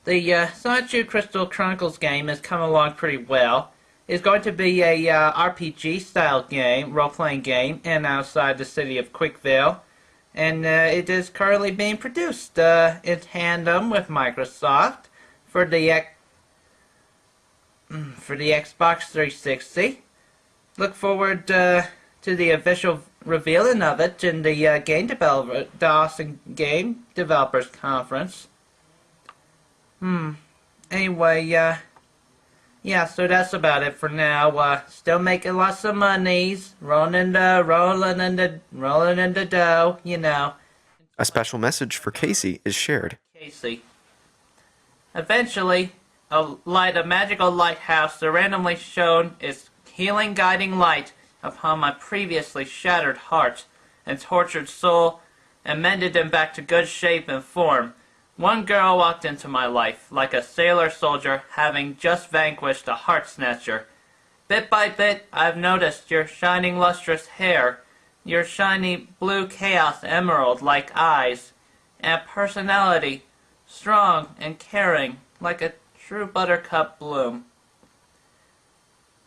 The Sanchu Crystal Chronicles game has come along pretty well. It's going to be a RPG-style game, role-playing game, and outside the city of Quickville. And it is currently being produced in tandem with Microsoft for the Xbox 360. Look forward to the official revealing of it in the the Austin Game Developers Conference. Anyway, yeah, so that's about it for now. Still making lots of monies, rolling in the dough,
A special message for Casey is shared.
Casey. Eventually, a magical lighthouse that randomly shone its healing guiding light upon my previously shattered heart and tortured soul, and mended them back to good shape and form. One girl walked into my life, like a sailor soldier having just vanquished a heart snatcher. Bit by bit, I've noticed your shining lustrous hair, your shiny blue chaos emerald-like eyes, and personality, strong and caring, like a true buttercup bloom.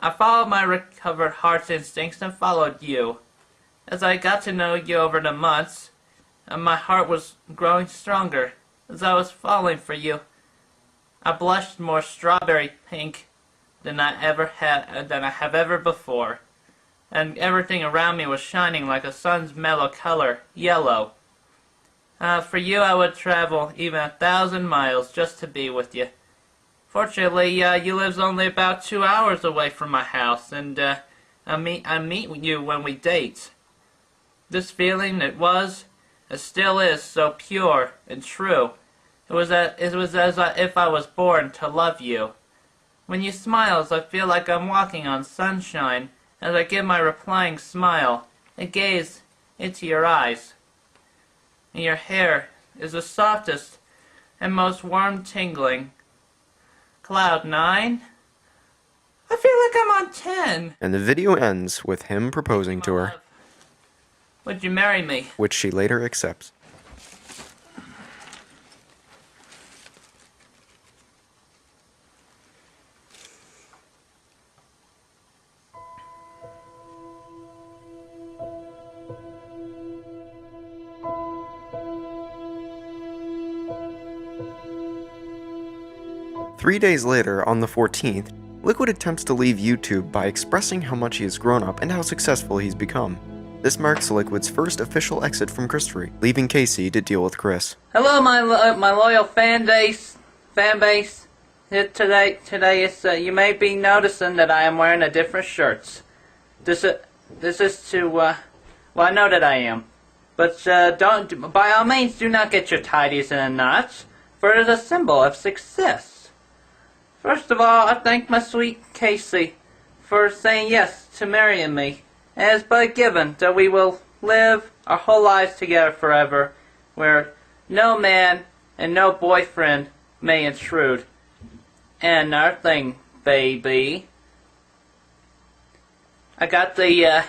I followed my recovered heart's instincts and followed you. As I got to know you over the months, my heart was growing stronger. As I was falling for you, I blushed more strawberry pink than I have ever before, and everything around me was shining like a sun's mellow color, yellow. For you, I would travel even 1,000 miles just to be with you. Fortunately, you live only about 2 hours away from my house, and I meet you when we date. This feeling, it was It still is so pure and true. It was as if I was born to love you. When you smile, I feel like I'm walking on sunshine as I give my replying smile and gaze into your eyes. And your hair is the softest and most warm tingling. Cloud 9? I feel like I'm on 10.
And the video ends with him proposing to her,
Would you marry me?
which she later accepts. Three days later, on the 14th, Liquid attempts to leave YouTube by expressing how much he has grown up and how successful he's become. This marks Liquid's first official exit from Christory, leaving Casey to deal with Chris.
Hello, my loyal fan base. Today is you may be noticing that I am wearing a different shirts. This is to well, I know that I am, but don't, by all means, do not get your tidies in a knot, for it is a symbol of success. First of all, I thank my sweet Casey for saying yes to marrying me, and it is but given that we will live our whole lives together forever, where no man and no boyfriend may intrude. And another thing, baby, I got the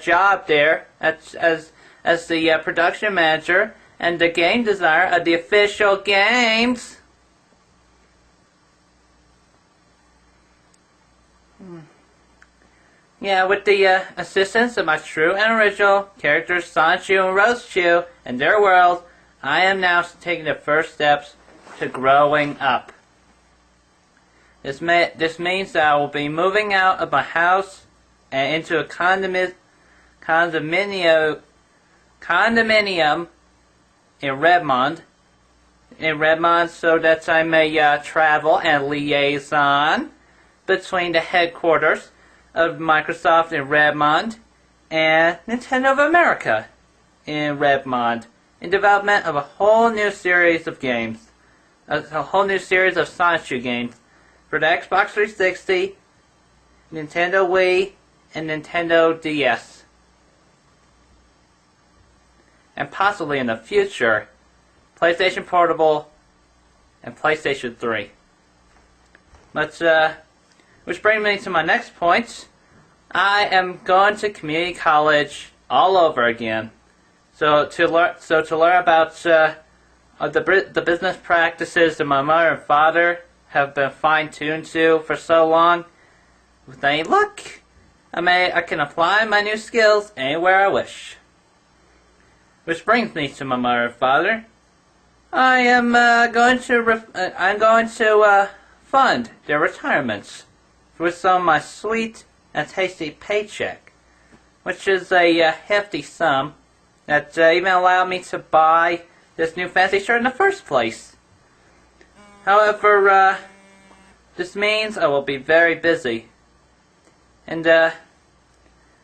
job there as the production manager and the game designer of the official games. Yeah, with the assistance of my true and original characters Sanchu and Rosechu and their world, I am now taking the first steps to growing up. This means that I will be moving out of my house and into a condominium in Redmond, so that I may travel and liaison between the headquarters of Microsoft in Redmond and Nintendo of America in Redmond, in development of a whole new series of games, a whole new series of Sonic games for the Xbox 360, Nintendo Wii, and Nintendo DS, and possibly in the future, PlayStation Portable and PlayStation 3. But which brings me to my next point. I am going to community college all over again. So to learn about the business practices that my mother and father have been fine-tuned to for so long, with any luck, I can apply my new skills anywhere I wish. Which brings me to my mother and father. I am going to fund their retirements with some of my sweet and tasty paycheck, which is a hefty sum that even allowed me to buy this new fancy shirt in the first place. However, this means I will be very busy, and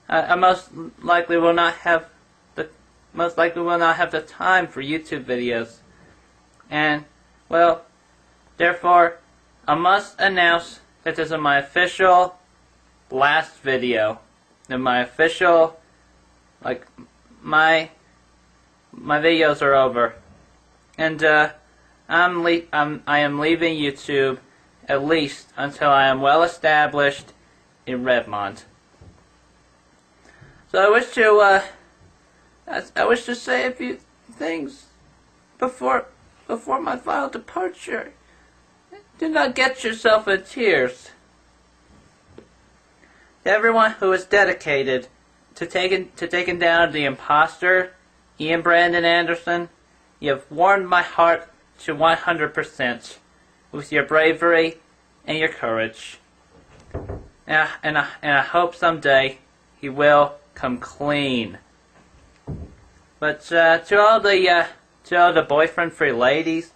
I most likely will not have the time for YouTube videos, and well, therefore, I must announce that this is my official last video, and my official, my videos are over, and I am leaving YouTube at least until I am well established in Redmond. So I wish to say a few things before my final departure. Do not get yourself in tears. To everyone who is dedicated to taking down the imposter, Ian Brandon Anderson, you have warmed my heart to 100% with your bravery and your courage. And I hope someday he will come clean. But to all the boyfriend-free ladies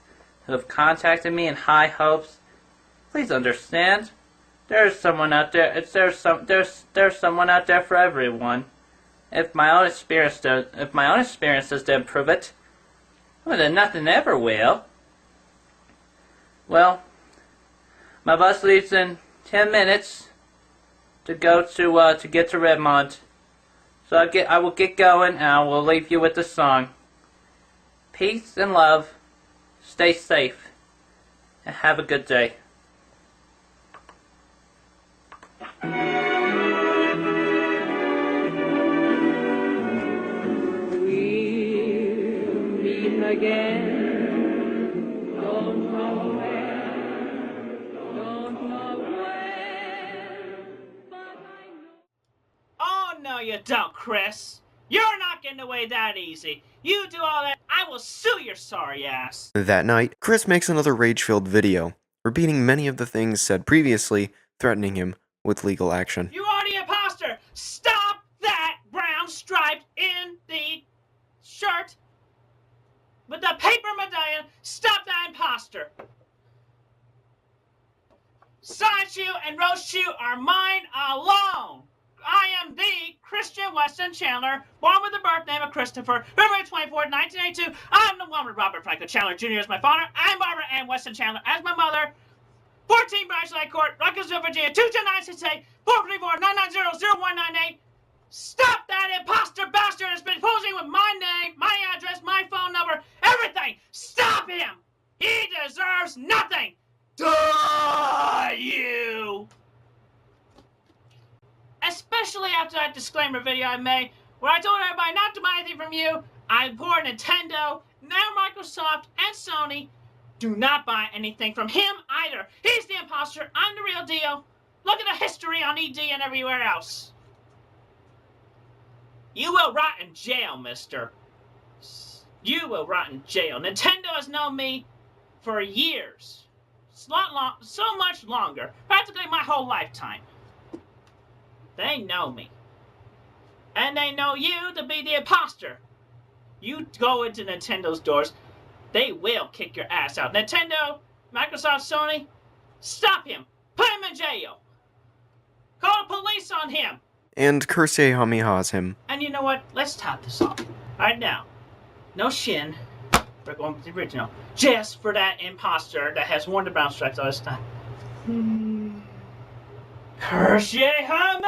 who have contacted me in high hopes, please understand, there's someone out there. There's someone out there for everyone. If my own experiences don't prove it, well, then nothing ever will. Well, my bus leaves in 10 minutes to go to get to Redmond. So I will get going, and I will leave you with the song. Peace and love. Stay safe, and have a good day. We'll meet again. Don't know where, don't know when, but I know.
Oh, no, you don't, Chris. You're not getting away that easy. You do all that, I will sue your sorry ass.
That night, Chris makes another rage-filled video, repeating many of the things said previously, threatening him with legal action.
You are the imposter. Stop that brown stripe in the shirt with the paper medallion. Stop that imposter. Side shoe and roast shoe are mine alone. I am the Christian Weston Chandler, born with the birth name of Christopher, February 24th, 1982. I'm the one with Robert Franklin Chandler Jr. as my father. I'm Barbara Ann Weston Chandler as my mother. 14 Branchlight Court, Ruckersville, Virginia, 22968 434 990 0198. Stop that imposter bastard has been posing with my name, my address, my phone number, everything. Stop him. He deserves nothing. Die, you. Especially after that disclaimer video I made, where I told everybody not to buy anything from you. I bought Nintendo, now Microsoft, and Sony. Do not buy anything from him either. He's the imposter. I'm the real deal. Look at the history on ED and everywhere else. You will rot in jail, mister. You will rot in jail. Nintendo has known me for years. So much longer. Practically my whole lifetime. They know me. And they know you to be the imposter. You go into Nintendo's doors, they will kick your ass out. Nintendo, Microsoft, Sony, stop him. Put him in jail. Call the police on him.
And Kamehamehas him.
And you know what? Let's top this off. Right now. No shin. We're going with the original. Just for that imposter that has worn the brown stripes all this time. Kamehameha!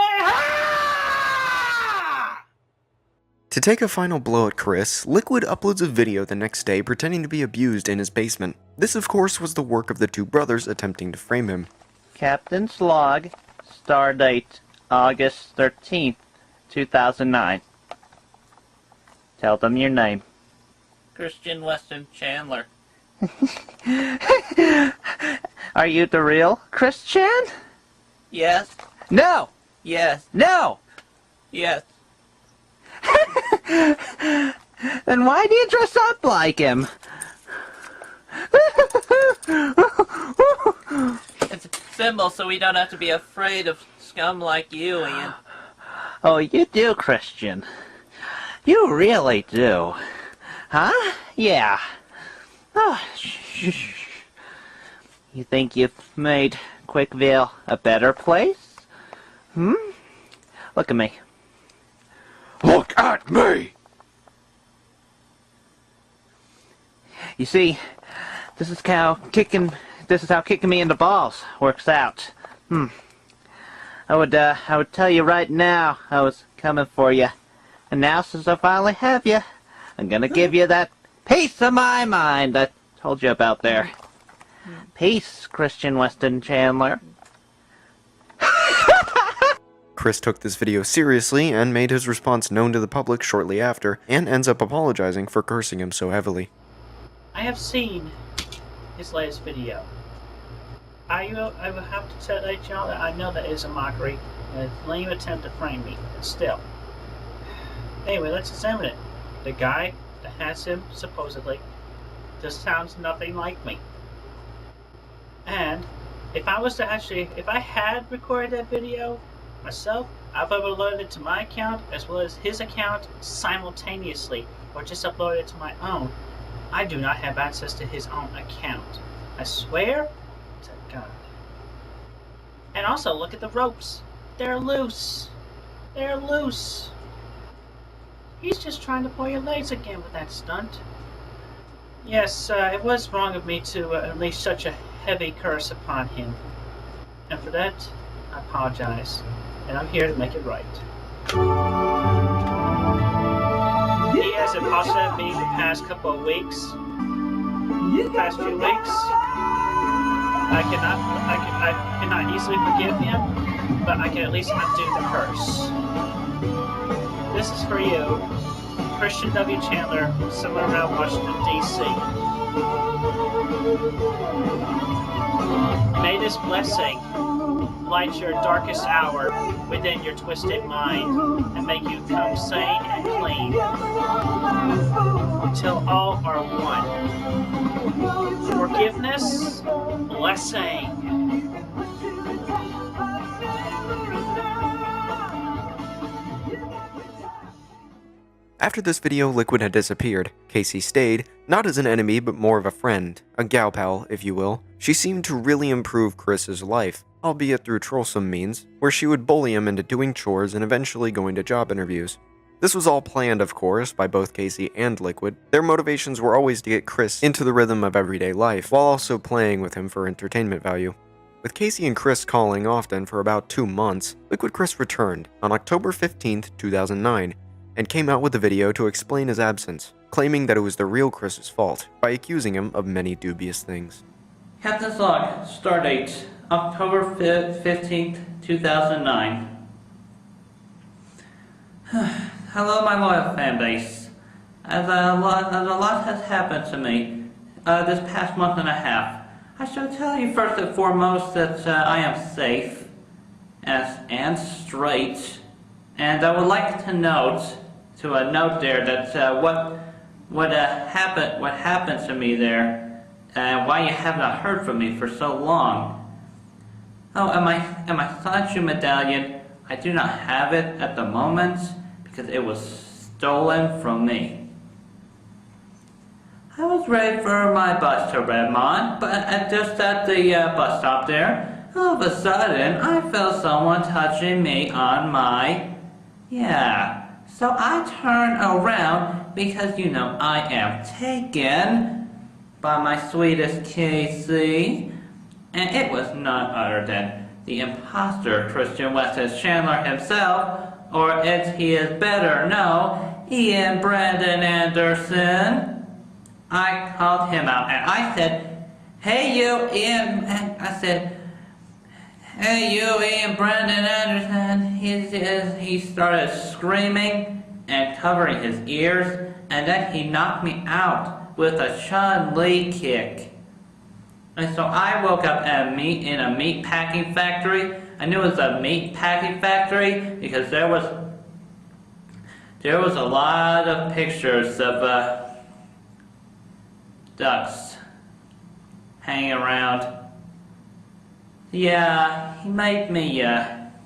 To take a final blow at Chris, Liquid uploads a video the next day pretending to be abused in his basement. This, of course, was the work of the two brothers attempting to frame him.
Captain's log, stardate August 13th, 2009. Tell them your name.
Christian Weston Chandler.
Are you the real Christian?
Yes.
No!
Yes.
No!
Yes.
Then why do you dress up like him?
It's a symbol so we don't have to be afraid of scum like you, Ian.
Oh, you do, Christian. You really do. Huh? Yeah. Oh, shh. You think you've made Quickville a better place? Look at me. Look at me! You see, this is how kicking me in the balls works out. I would tell you right now I was coming for you. And now, since I finally have you, I'm gonna give you that piece of my mind I told you about there. Peace, Christian Weston Chandler.
Chris took this video seriously and made his response known to the public shortly after, and ends up apologizing for cursing him so heavily.
I have seen his latest video. I will have to let you know that I know that is a mockery and a lame attempt to frame me, but still. Anyway, let's examine it. The guy that has him, supposedly, just sounds nothing like me. And if I had recorded that video myself, I've uploaded it to my account as well as his account simultaneously, or just uploaded it to my own. I do not have access to his own account. I swear to God. And also, look at the ropes. They're loose. They're loose. He's just trying to pull your legs again with that stunt. Yes, it was wrong of me to unleash such a heavy curse upon him. And for that, I apologize. And I'm here to make it right. He has accosted me the past couple of weeks. The past few weeks. I cannot easily forgive him, but I can at least undo the curse. This is for you, Christian W. Chandler, somewhere around Washington, D.C. May this blessing light your darkest hour within your twisted mind and make you come sane and clean until all are one. Forgiveness, blessing.
After this video, Liquid had disappeared. Casey stayed, not as an enemy but more of a friend, a gal pal, if you will. She seemed to really improve Chris's life, albeit through trollsome means, where she would bully him into doing chores and eventually going to job interviews. This was all planned, of course, by both Casey and Liquid. Their motivations were always to get Chris into the rhythm of everyday life, while also playing with him for entertainment value. With Casey and Chris calling often for about 2 months, Liquid Chris returned on October 15th, 2009, and came out with a video to explain his absence, claiming that it was the real Chris's fault, by accusing him of many dubious things.
Captain's log, stardate, October 15th, 2009. Hello, my loyal fanbase. As a lot has happened to me this past month and a half, I shall tell you first and foremost that I am safe and straight, and I would like to note there that what happened to me there, and why you have not heard from me for so long. Oh, and my Sanchu medallion, I do not have it at the moment because it was stolen from me. I was ready for my bus to Redmond, but just at the bus stop there, all of a sudden I felt someone touching me on my... So I turned around because, you know, I am taken by my sweetest Casey, and it was none other than the imposter Christian Weston Chandler himself, or as he is better known, Ian Brandon Anderson. I called him out and I said, "Hey you, Ian," I said, "Hey you, Ian Brandon Anderson." He started screaming and covering his ears, and then he knocked me out with a Chun-Li kick. And so I woke up in a meat packing factory. I knew it was a meat packing factory because there was a lot of pictures of ducks hanging around. Yeah, he made me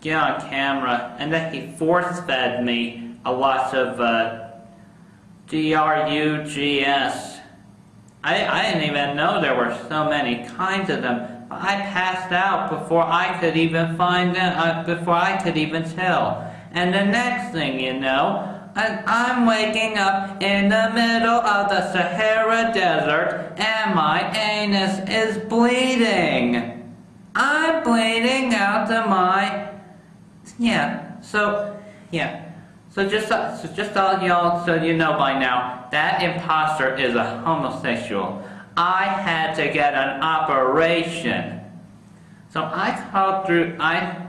get on camera, and then he force-fed me a lot of drugs. I didn't even know there were so many kinds of them. I passed out before I could even before I could even tell. And the next thing you know, I'm waking up in the middle of the Sahara Desert, and my anus is bleeding. I'm bleeding out of my... So just all y'all, so you know by now, that imposter is a homosexual. I had to get an operation. So I crawled through, I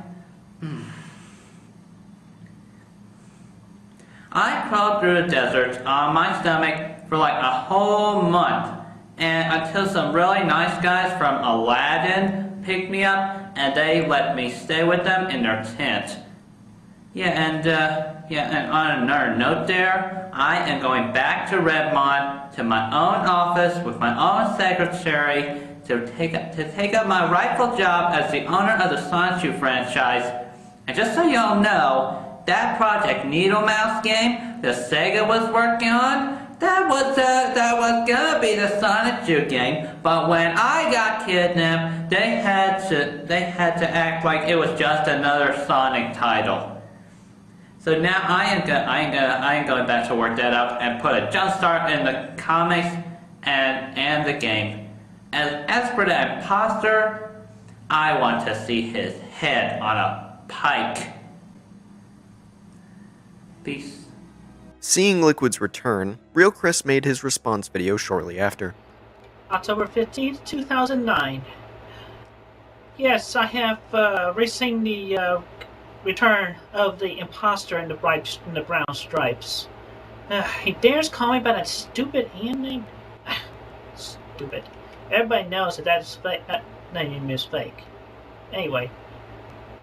crawled through the desert on my stomach for like a whole month, and until some really nice guys from Aladdin picked me up, and they let me stay with them in their tent. And on another note there, I am going back to Redmond to my own office with my own secretary to take up my rightful job as the owner of the Sanchu franchise. And just so y'all know, that Project Needle Mouse game that Sega was working on, that was gonna be the Sonic 2 game, but when I got kidnapped, they had to act like it was just another Sonic title. So now I am going back to work that up and put a jump start in the comics and the game. As for the imposter, I want to see his head on a pike. Peace.
Seeing Liquid's return, Real Chris made his response video shortly after.
October 15th, 2009. Yes, I have received the return of the imposter in the brown stripes. He dares call me by that stupid hand name? Stupid. Everybody knows that that name is fake. Anyway,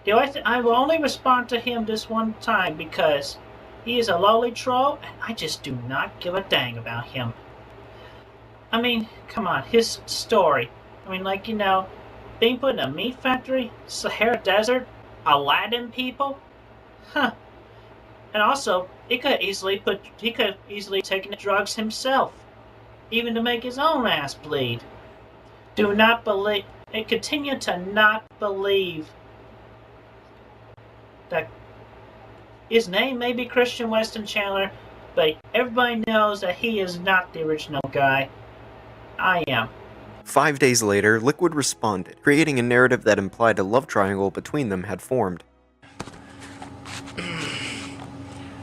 I will only respond to him this one time because he is a lowly troll and I just do not give a dang about him. I mean, come on, his story. I mean, like, you know, being put in a meat factory, Sahara Desert, Aladdin people? Huh. And also, he could easily taken the drugs himself, even to make his own ass bleed. Do not believe, and continue to not believe that his name may be Christian Weston Chandler, but everybody knows that he is not the original guy. I am.
5 days later, Liquid responded, creating a narrative that implied a love triangle between them had formed.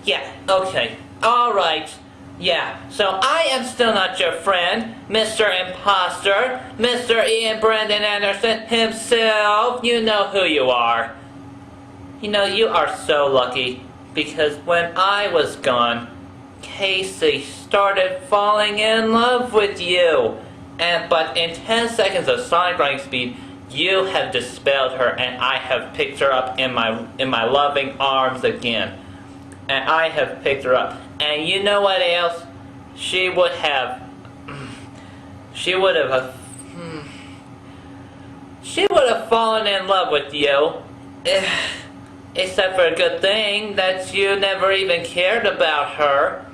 Yeah, okay. Alright. Yeah, so I am still not your friend, Mr. Imposter, Mr. Ian Brandon Anderson himself. You know who you are. You know, you are so lucky, because when I was gone, Casey started falling in love with you. But in 10 seconds of sonic running speed, you have dispelled her, and I have picked her up in my loving arms again. And I have picked her up. And you know what else? She would have fallen in love with you. Except for a good thing that you never even cared about her.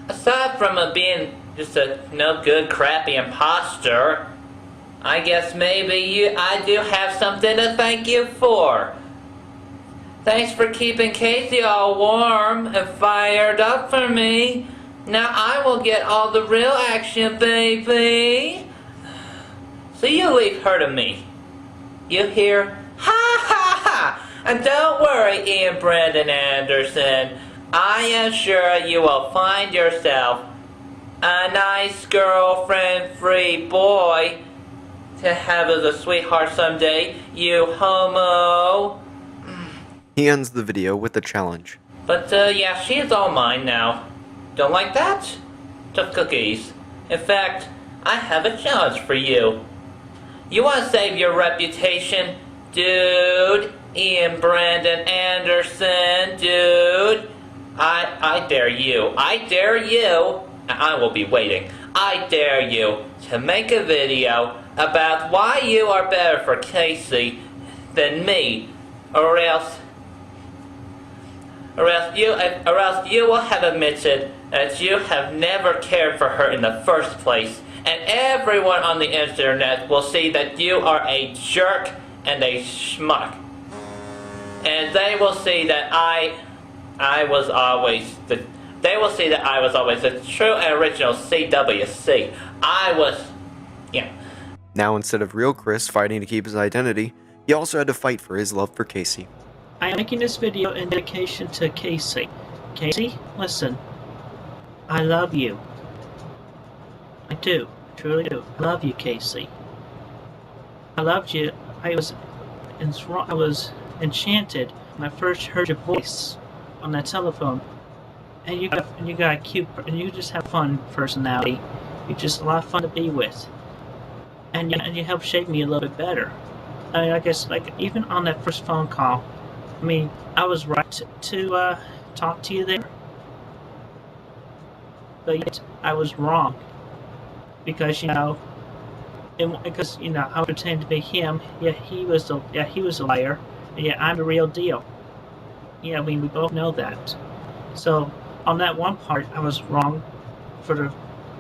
Aside from being just a no good, crappy imposter, I guess maybe I do have something to thank you for. Thanks for keeping Casey all warm and fired up for me. Now I will get all the real action, baby. So you leave her to me. You hear? Ha ha ha! And don't worry, Ian Brandon Anderson. I am sure you will find yourself a nice girlfriend-free boy to have as a sweetheart someday, you homo.
He ends the video with a challenge.
But yeah, she is all mine now. Don't like that? Tough cookies. In fact, I have a challenge for you. You want to save your reputation, dude? Ian Brandon Anderson, dude. I dare you. I dare you. I will be waiting. I dare you to make a video about why you are better for Casey than me, or else you will have admitted that you have never cared for her in the first place, and everyone on the internet will see that you are a jerk and a schmuck, and they will see that I was always the true and original CWC.
Now, instead of Real Chris fighting to keep his identity, he also had to fight for his love for Casey.
I am making this video in dedication to Casey. Casey, listen. I love you. I do. Truly do. I love you, Casey. I loved you. I was enchanted when I first heard your voice on that telephone. And you got a cute, and you just have fun personality. You're just a lot of fun to be with. And you helped shape me a little bit better. I mean, I guess, like, even on that first phone call, I mean, I was right to talk to you there, but yet I was wrong because I pretended to be him. Yeah, he was a liar. And yeah, I'm the real deal. Yeah, I mean, we both know that. So on that one part, I was wrong for the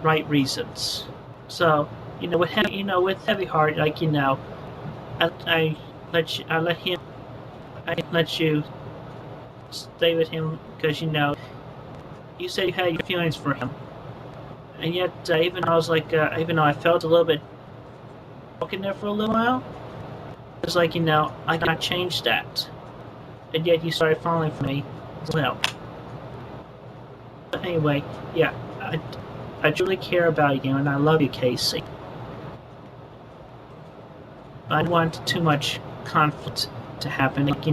right reasons. So with heavy heart, like I let you stay with him because, you said you had your feelings for him. And yet, even though I felt a little bit broken there for a little while, it's like, I cannot change that. And yet you started falling for me as well. But anyway, yeah, I truly care about you and I love you, Casey. I don't want too much conflict to happen. Like,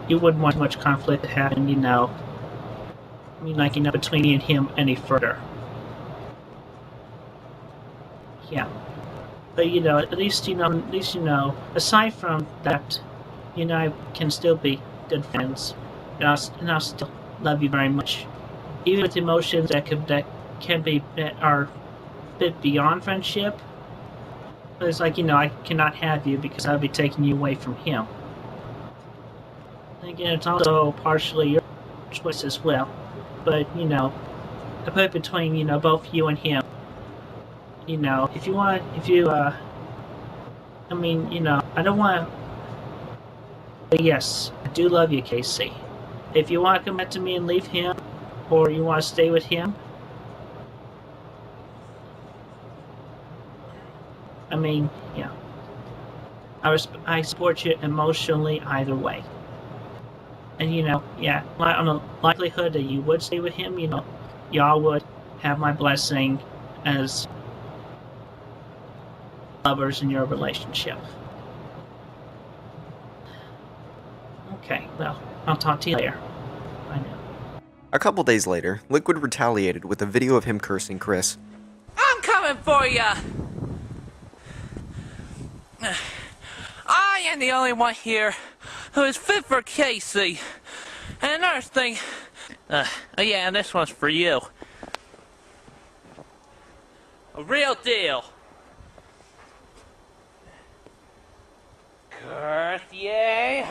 you wouldn't want too much conflict to happen, between me and him any further. Yeah. But, at least, aside from that, I can still be good friends. And I'll still love you very much. Even with emotions that are a bit beyond friendship. But it's like, I cannot have you because I'll be taking you away from him. And again, it's also partially your choice as well. But, I put it between, both you and him. I don't want to... But yes, I do love you, Casey. If you want to come back to me and leave him, or you want to stay with him, yeah. I support you emotionally either way. And, yeah, on the likelihood that you would stay with him, y'all would have my blessing as lovers in your relationship. Okay, well, I'll talk to you later. Bye now.
A couple days later, Liquid retaliated with a video of him cursing Chris.
I'm coming for ya! I am the only one here who is fit for Casey. And another thing... oh yeah, and this one's for you. A real deal. Curse ye,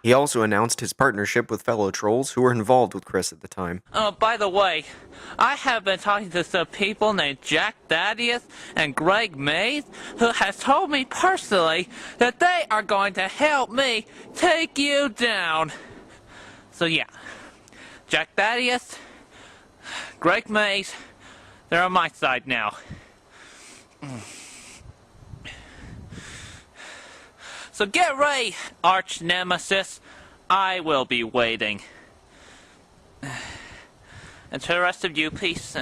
He also announced his partnership with fellow trolls who were involved with Chris at the time.
Oh, by the way, I have been talking to some people named Jack Thaddeus and Greg Mays, who has told me personally that they are going to help me take you down. So yeah, Jack Thaddeus, Greg Mays, they're on my side now. So get ready, arch nemesis. I will be waiting. And to the rest of you, peace.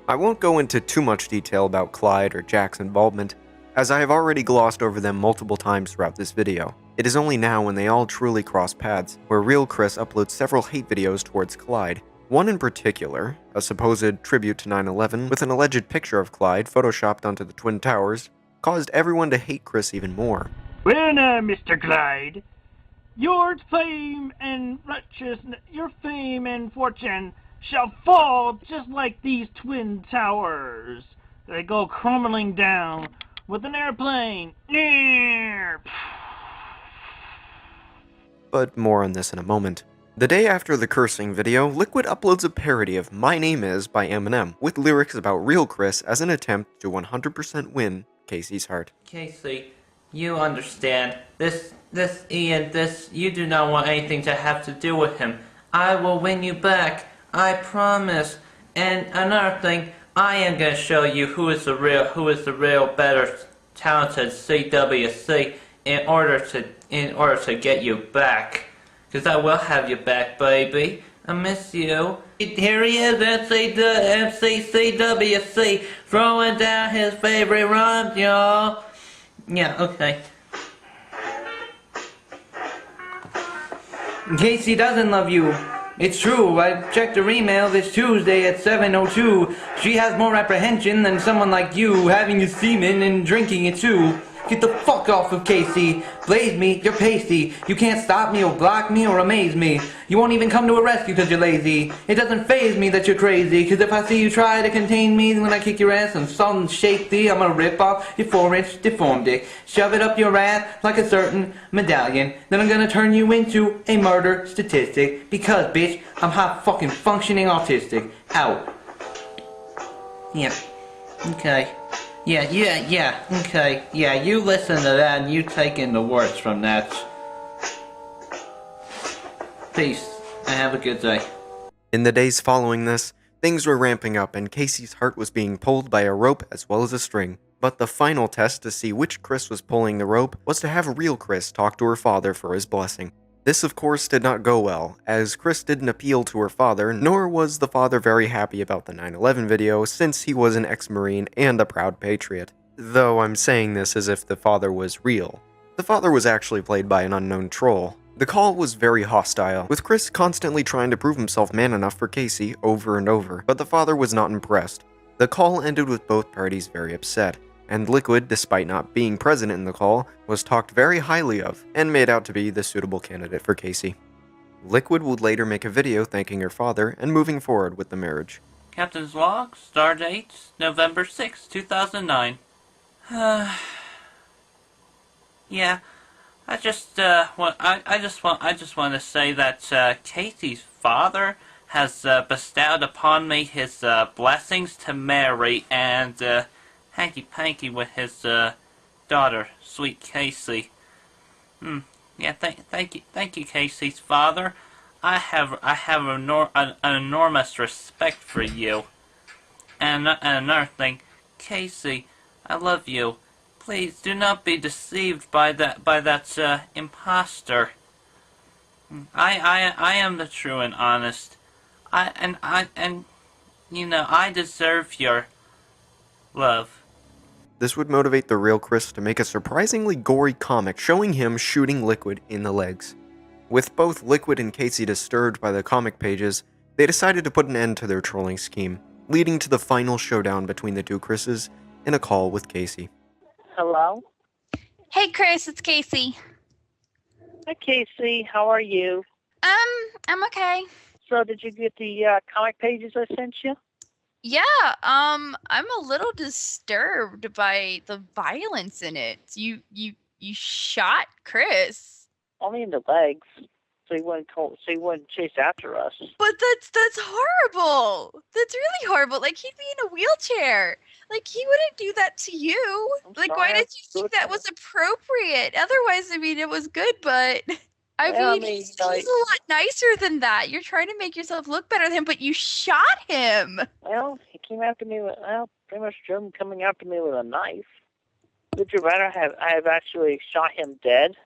I won't go into too much detail about Clyde or Jack's involvement, as I have already glossed over them multiple times throughout this video. It is only now when they all truly cross paths, where real Chris uploads several hate videos towards Clyde. One in particular, a supposed tribute to 9/11 with an alleged picture of Clyde photoshopped onto the Twin Towers, caused everyone to hate Chris even more.
Well now, Mr. Clyde, your fame and fortune shall fall just like these twin towers. They go crumbling down with an airplane.
But more on this in a moment. The day after the cursing video, Liquid uploads a parody of My Name Is by Eminem, with lyrics about real Chris as an attempt to 100% win Casey's heart.
Casey, you understand. You do not want anything to have to do with him. I will win you back. I promise. And another thing, I am going to show you who is the real better talented CWC in order to get you back. Because I will have you back, baby. I miss you. Here he is, MCCWC, throwing down his favorite rhymes, y'all. Yeah, okay. Casey doesn't love you. It's true. I checked her email this Tuesday at 7:02. She has more apprehension than someone like you having your semen and drinking it too. Get the fuck off of Casey. Blaze me, you're pasty. You can't stop me or block me or amaze me. You won't even come to a rescue because you're lazy. It doesn't faze me that you're crazy, because if I see you try to contain me when I kick your ass and salt and shake thee, I'm gonna rip off your 4-inch deformed dick, shove it up your ass like a certain medallion, then I'm gonna turn you into a murder statistic, because bitch, I'm high fucking functioning autistic. Out. Yeah. Okay. Yeah, okay. Yeah, you listen to that and you take in the words from that. Peace, and have a good day.
In the days following this, things were ramping up and Casey's heart was being pulled by a rope as well as a string. But the final test to see which Chris was pulling the rope was to have real Chris talk to her father for his blessing. This of course did not go well, as Chris didn't appeal to her father, nor was the father very happy about the 9/11 video since he was an ex-Marine and a proud patriot. Though I'm saying this as if the father was real. The father was actually played by an unknown troll. The call was very hostile, with Chris constantly trying to prove himself man enough for Casey over and over, but the father was not impressed. The call ended with both parties very upset, and Liquid, despite not being present in the call, was talked very highly of, and made out to be the suitable candidate for Casey. Liquid would later make a video thanking her father and moving forward with the marriage.
Captain's log, stardate, November 6, 2009. Yeah, I just want to say that Casey's father has bestowed upon me his blessings to marry and hanky-panky with his daughter, sweet Casey. Yeah, thank you, Casey's father. I have an enormous respect for you. And another thing, Casey, I love you. Please do not be deceived by that imposter. I am the true and honest. I deserve your love.
This would motivate the real Chris to make a surprisingly gory comic showing him shooting Liquid in the legs. With both Liquid and Casey disturbed by the comic pages, they decided to put an end to their trolling scheme, leading to the final showdown between the two Chris's in a call with Casey.
Hello?
Hey, Chris, it's Casey.
Hi, Casey. How are you?
I'm okay.
So did you get the comic pages I sent you?
Yeah, I'm a little disturbed by the violence in it. You shot Chris.
Only in the legs, so he wouldn't chase after us.
But that's horrible. That's really horrible. Like, he'd be in a wheelchair. Like, he wouldn't do that to you. Like, why did you think that was appropriate? Otherwise, I mean, it was good, but I mean, he's a lot nicer than that. You're trying to make yourself look better than him, but you shot him.
Well, he came after me with, pretty much him coming after me with a knife. Would you rather I have actually shot him dead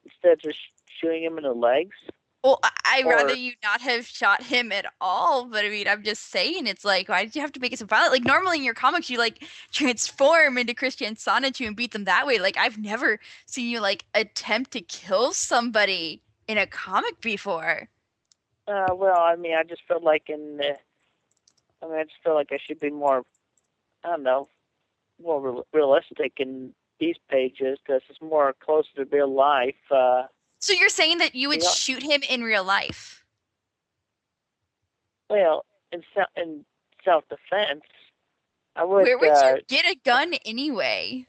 instead of just shooting him in the legs?
Well, I'd rather you not have shot him at all, but I mean, I'm just saying, it's like, why did you have to make it so violent? Like, normally in your comics, you, like, transform into Christian Sonichu and beat them that way. Like, I've never seen you, like, attempt to kill somebody in a comic before.
Well, I mean, I just felt like I should be more, I don't know, more realistic in these pages because it's more closer to real life.
So you're saying that you would shoot him in real life?
Well, in self-defense, I would.
Where would you get a gun anyway?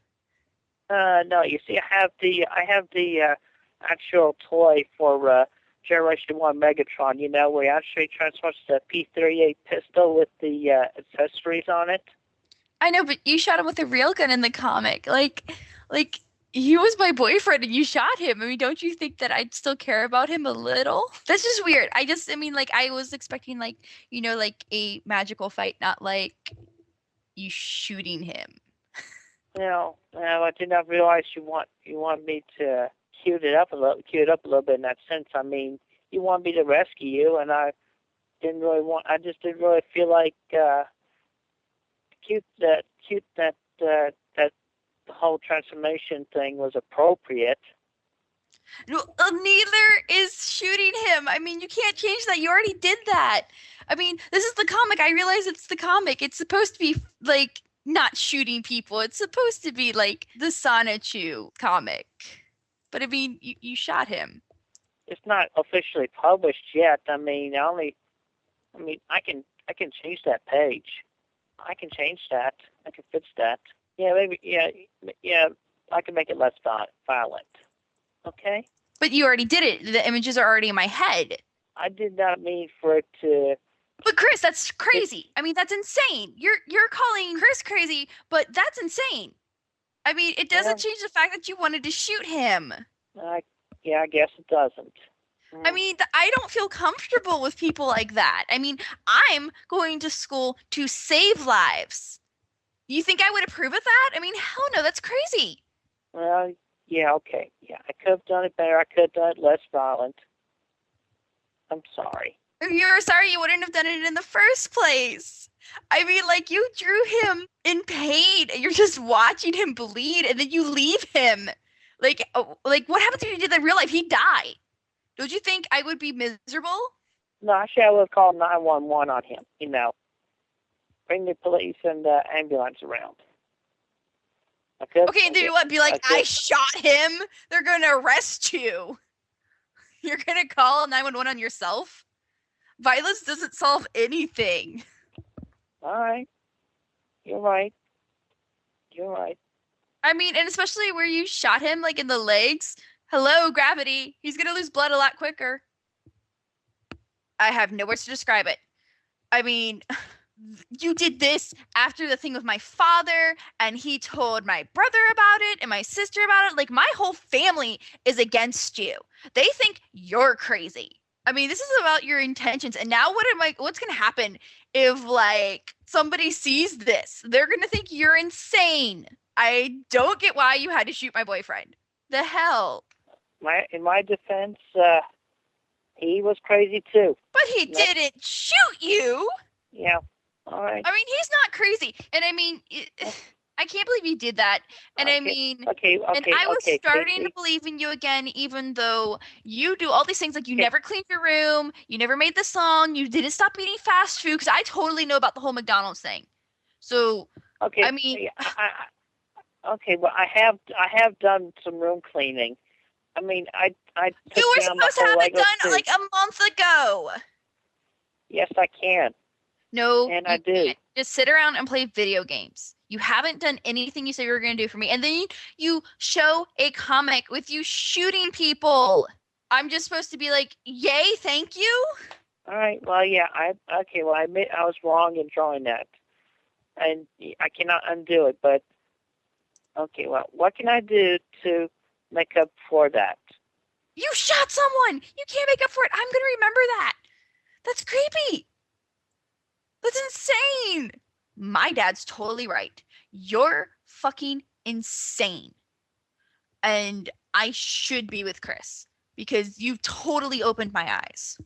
No, you see, I have the actual toy for Generation 1 Megatron, you know, where he actually transforms the P-38 pistol with the accessories on it.
I know, but you shot him with a real gun in the comic. Like he was my boyfriend and you shot him. I mean, don't you think that I'd still care about him a little? That's just weird. I mean, like, I was expecting, like, you know, like a magical fight, not like you shooting him.
No, I did not realize you want me to cue it up a little bit in that sense. I mean, you want me to rescue you, and I just didn't really feel like that the whole transformation thing was appropriate.
No, neither is shooting him. I mean, you can't change that. You already did that. I mean, this is the comic. I realize it's the comic. It's supposed to be, like, not shooting people. It's supposed to be, like, the Sonichu comic. But, I mean, you shot him.
It's not officially published yet. I mean, I can change that page. I can change that. I can fix that. Yeah, maybe. Yeah. I can make it less violent. Okay.
But you already did it. The images are already in my head.
I did not mean for it to
But Chris, that's crazy. I mean, that's insane. You're calling Chris crazy, but that's insane. I mean, it doesn't change the fact that you wanted to shoot him.
Yeah, I guess it doesn't.
I mean, I don't feel comfortable with people like that. I mean, I'm going to school to save lives. You think I would approve of that? I mean, hell no, that's crazy.
Well, yeah, okay. Yeah, I could have done it better. I could have done it less violent. I'm sorry.
You're sorry you wouldn't have done it in the first place. I mean, like, you drew him in pain, and you're just watching him bleed, and then you leave him. Like, what happens if you did that in real life? He'd die. Don't you think I would be miserable?
No, actually, I would have called 911 on him, you know. Bring the police and the ambulance around.
Okay, then what? Be like, I shot him? They're going to arrest you. You're going to call 911 on yourself? Violence doesn't solve anything.
All right. You're right. You're right.
I mean, and especially where you shot him, like, in the legs. Hello, gravity. He's going to lose blood a lot quicker. I have no words to describe it. I mean, you did this after the thing with my father, and he told my brother about it and my sister about it. Like, my whole family is against you. They think you're crazy. I mean, this is about your intentions. And now what's going to happen if, like, somebody sees this? They're going to think you're insane. I don't get why you had to shoot my boyfriend. The hell?
In my defense, he was crazy too.
But he didn't shoot you.
Yeah. All right.
I mean, he's not crazy. And I mean, I can't believe you did that. And I mean, and I was starting to believe in you again, even though you do all these things. Like, you never cleaned your room, you never made the song, you didn't stop eating fast food. Because I totally know about the whole McDonald's thing. So, I mean,
well, I have done some room cleaning. I mean, I took
you were
down
supposed to have it done like a month ago.
Yes, I can.
No,
and I do.
Can't. Just sit around and play video games. You haven't done anything you said you were going to do for me. And then you show a comic with you shooting people. I'm just supposed to be like, yay, thank you?
All right. Well, yeah. I admit I was wrong in drawing that. And I cannot undo it. But, okay, well, what can I do to make up for that?
You shot someone! You can't make up for it. I'm going to remember that. That's creepy. That's insane. My dad's totally right. You're fucking insane. And I should be with Chris because you've totally opened my eyes.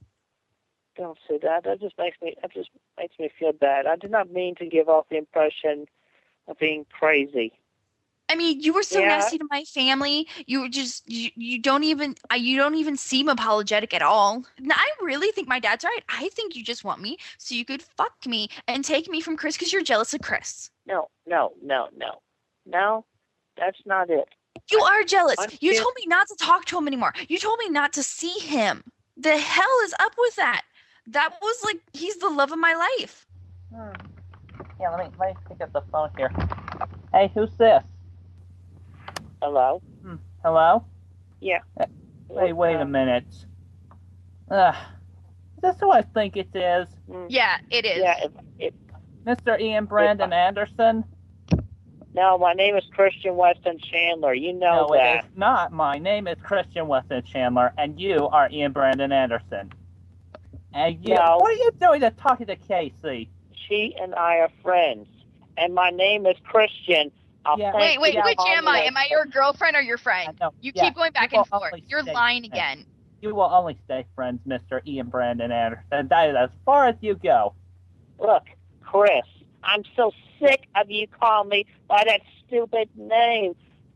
Don't say that. That just makes me feel bad. I did not mean to give off the impression of being crazy.
I mean, you were so nasty to my family. You were just you don't even seem apologetic at all. Now, I really think my dad's right. I think you just want me so you could fuck me and take me from Chris because you're jealous of Chris.
No, that's not it.
You are jealous. You told me not to talk to him anymore. You told me not to see him. The hell is up with that? That was like, he's the love of my life.
Yeah, let me pick up the phone here. Hey, who's this?
Hello?
Hello?
Yeah.
Hey, wait a minute. Is this who I think it is?
Yeah, it is.
Yeah,
Mr. Ian Brandon Anderson?
No, my name is Christian Weston Chandler. You know that.
No, it is not. My name is Christian Weston Chandler, and you are Ian Brandon Anderson. And you,
no.
What are you doing to talking to Casey?
She and I are friends, and my name is Christian.
Wait, which am I? Am I your girlfriend or your friend? You keep going back and forth. You're lying again.
You will only stay friends, Mr. Ian Brandon Anderson. That is as far as you go.
Look, Chris, I'm so sick of you calling me by that stupid name.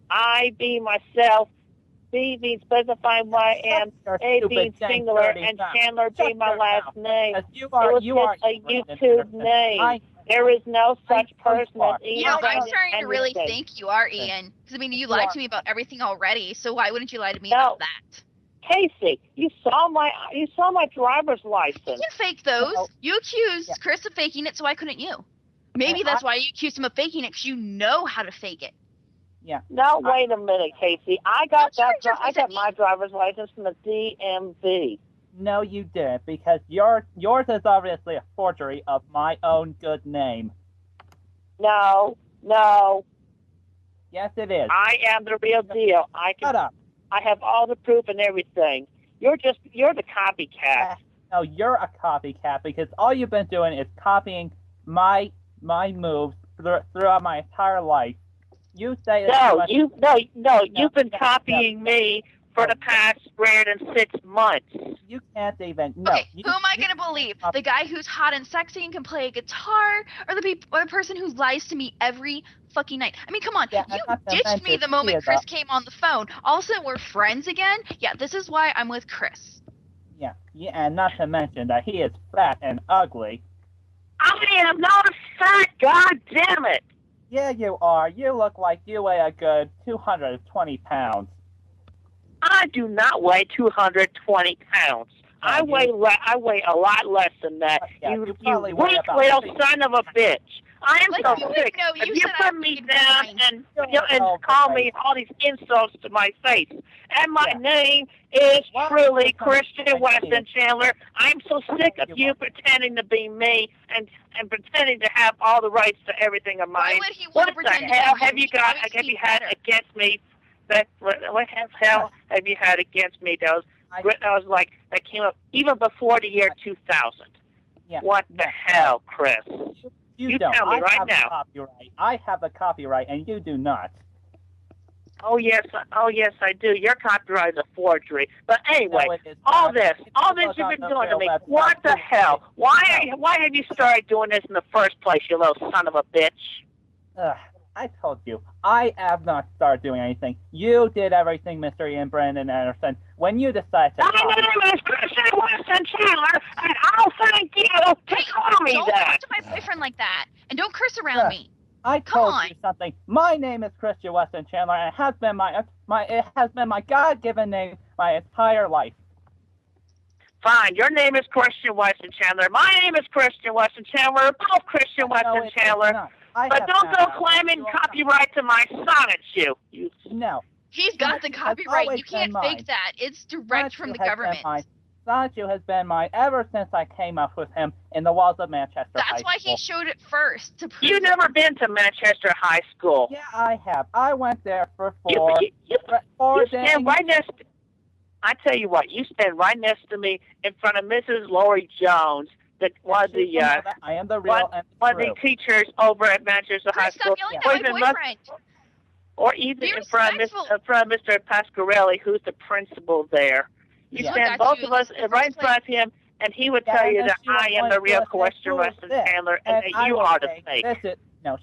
I be myself, B being specifying who I am, A being singular, and Chandler being my last name. It was just a YouTube name. There is no such person as Ian.
You know, I'm starting to really think you are Ian. Because, I mean, you lied to me about everything already, so why wouldn't you lie to me about that?
Casey, you saw my driver's license.
You can fake those. You accused Chris of faking it, so why couldn't you? Maybe that's why you accused him of faking it, because you know how to fake it.
Yeah.
No, wait a minute, Casey. I got my driver's license from the DMV.
No, you didn't, because yours is obviously a forgery of my own good name.
No.
Yes, it is.
I am the real deal.
Shut up.
I have all the proof and everything. You're the copycat.
No, you're a copycat because all you've been doing is copying my moves throughout my entire life. You say
You've been copying me for the past greater than 6 months.
You can't even.
Okay, who am I gonna believe? The guy who's hot and sexy and can play a guitar, or the person who lies to me every fucking night? I mean, come on,
Yeah,
you ditched me the moment Chris came on the phone. All of a sudden, we're friends again. Yeah, this is why I'm with Chris.
Yeah, and not to mention that he is fat and ugly.
I am not fat. God damn it!
Yeah, you are. You look like you weigh a good 220 pounds.
I do not weigh 220 pounds. I weigh a lot less than that.
Yeah,
you
probably
weak
weigh about
little
50.
son of a bitch. I am
Like,
so
you
sick.
know, you
If you
said I
put
was
me
being
down
kind.
and call me all these insults to my face, and my name is
Why
truly
would you come
Christian
to my
Weston
name?
Chandler, I'm so sick of you pretending to be me and pretending to have all the rights to everything of
Why
mine.
would he want
What
to
the
pretend
hell
to be
have
me?
you
He
got?
always
Have you
seemed
had
better.
against me? What hell have you had against me? That was like that came up even before the year 2000.
Yeah.
What the hell, Chris? You
don't.
tell me
I
right
have
now.
The copyright. I have the copyright, and you do not.
Oh yes, I do. Your copyright is a forgery. But anyway,
No, it is
all
not.
this
If you
you've
look
been
on the
doing to
real
me.
website,
What the
you'll
hell?
see-
Why have you started doing this in the first place, you little son of a bitch?
Ugh, I told you, I have not started doing anything. You did everything, Mr. Ian Brandon Anderson. When you decided to
My
copy,
name is Christian Weston Chandler, and I'll thank you to call me
Don't
that.
talk to my boyfriend like that, and don't curse around me.
I
Come
told
on.
you something. My name is Christian Weston Chandler, and it has been my God-given name my entire life.
Fine, your name is Christian Weston Chandler. My name is Christian Weston Chandler. We're both Christian
No,
Weston
it is
Chandler.
not. I
But
have
don't
found
go
out
claiming
you are-
copyright to my sonnets, you.
No.
He's got the
Sonatu has
copyright.
always
You can't
been
fake
mine.
that. It's direct from the government.
Sonatu has been mine ever since I came up with him in the walls of Manchester High
That's why
School.
he showed it first to prove
You've
it.
never been to Manchester High School.
Yeah, I have. I went there for
You
four
stand
days.
right next. I tell you what, you stand right next to me in front of Mrs. Lori Jones, that one of the
I am the real and
one of
true.
the teachers over at Manchester High
Chris,
School.
stop yelling
Or
at my
even
boyfriend.
or even
Be
in front of Mr. Pasquarelli, who's the principal there. You
Yeah.
stand
Look at
both
you
of us
in the
right in
first
front of him, and he would
Yeah,
tell you
and
that
she will
I am
point
the real
to us and
Question
who is
Weston
this?
Chandler, and that
I
you
will
are the
say,
fake.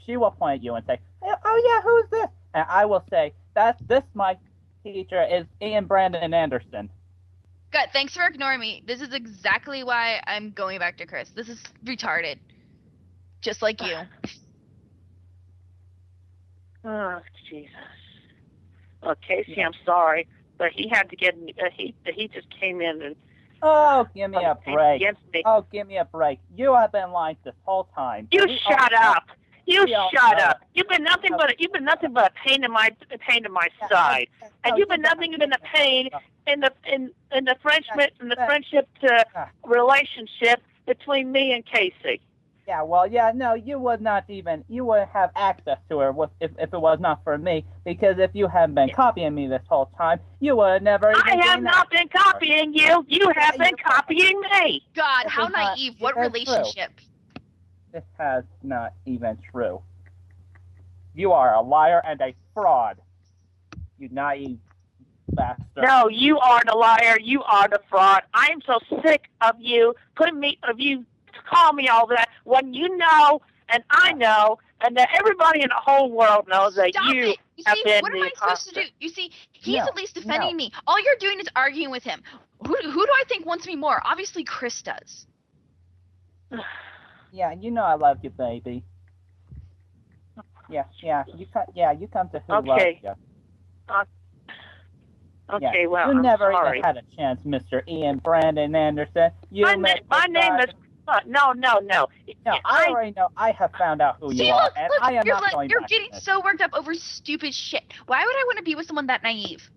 she will point at you and say, "Oh yeah, who's this?" And I will say, "This my teacher is Ian Brandon Anderson."
God, thanks for ignoring me. This is exactly why I'm going back to Chris. This is retarded. Just like you.
Oh, Jesus. Well, Casey, I'm sorry, but he had to get. He just came in and
Oh, give me a break.
against me.
Oh, give me a break. You have been lying this whole time.
You
We all
shut
know.
up. You
We all
shut
know.
up. You've been nothing but a pain in my side, and you've been nothing but a pain in the friendship to relationship between me and Casey.
Yeah, well, yeah, no, you would have access to her if it was not for me, because if you hadn't been copying me this whole time, you would have never even
I have
gained
not
access
been
to her.
copying you. You have been copying me.
God,
This
how
is not-
naive. What
this is true.
relationship?
This has not even true. You are a liar and a fraud. You naive bastard.
No, you are the liar. You are the fraud. I am so sick of you call me all that when you know and I know and that everybody in the whole world knows that
Stop
you
it. You
have
see,
been
what
the
am I supposed to do?
imposter.
You see, he's
No,
at least defending
no.
me. All you're doing is arguing with him. Who do I think wants me more? Obviously, Chris does.
Yeah, you know I love you, baby. Yeah, you come to who
Okay.
loves you.
Okay,
Yeah.
well,
you
I'm
never
sorry.
even had a chance, Mr. Ian Brandon Anderson. You
My
Mr.
name is no.
No, I already know. I have found out who
See,
you are,
look,
and
look,
I am
you're,
not going
you're
back
getting
to this.
so worked up over stupid shit. Why would I want to be with someone that naive?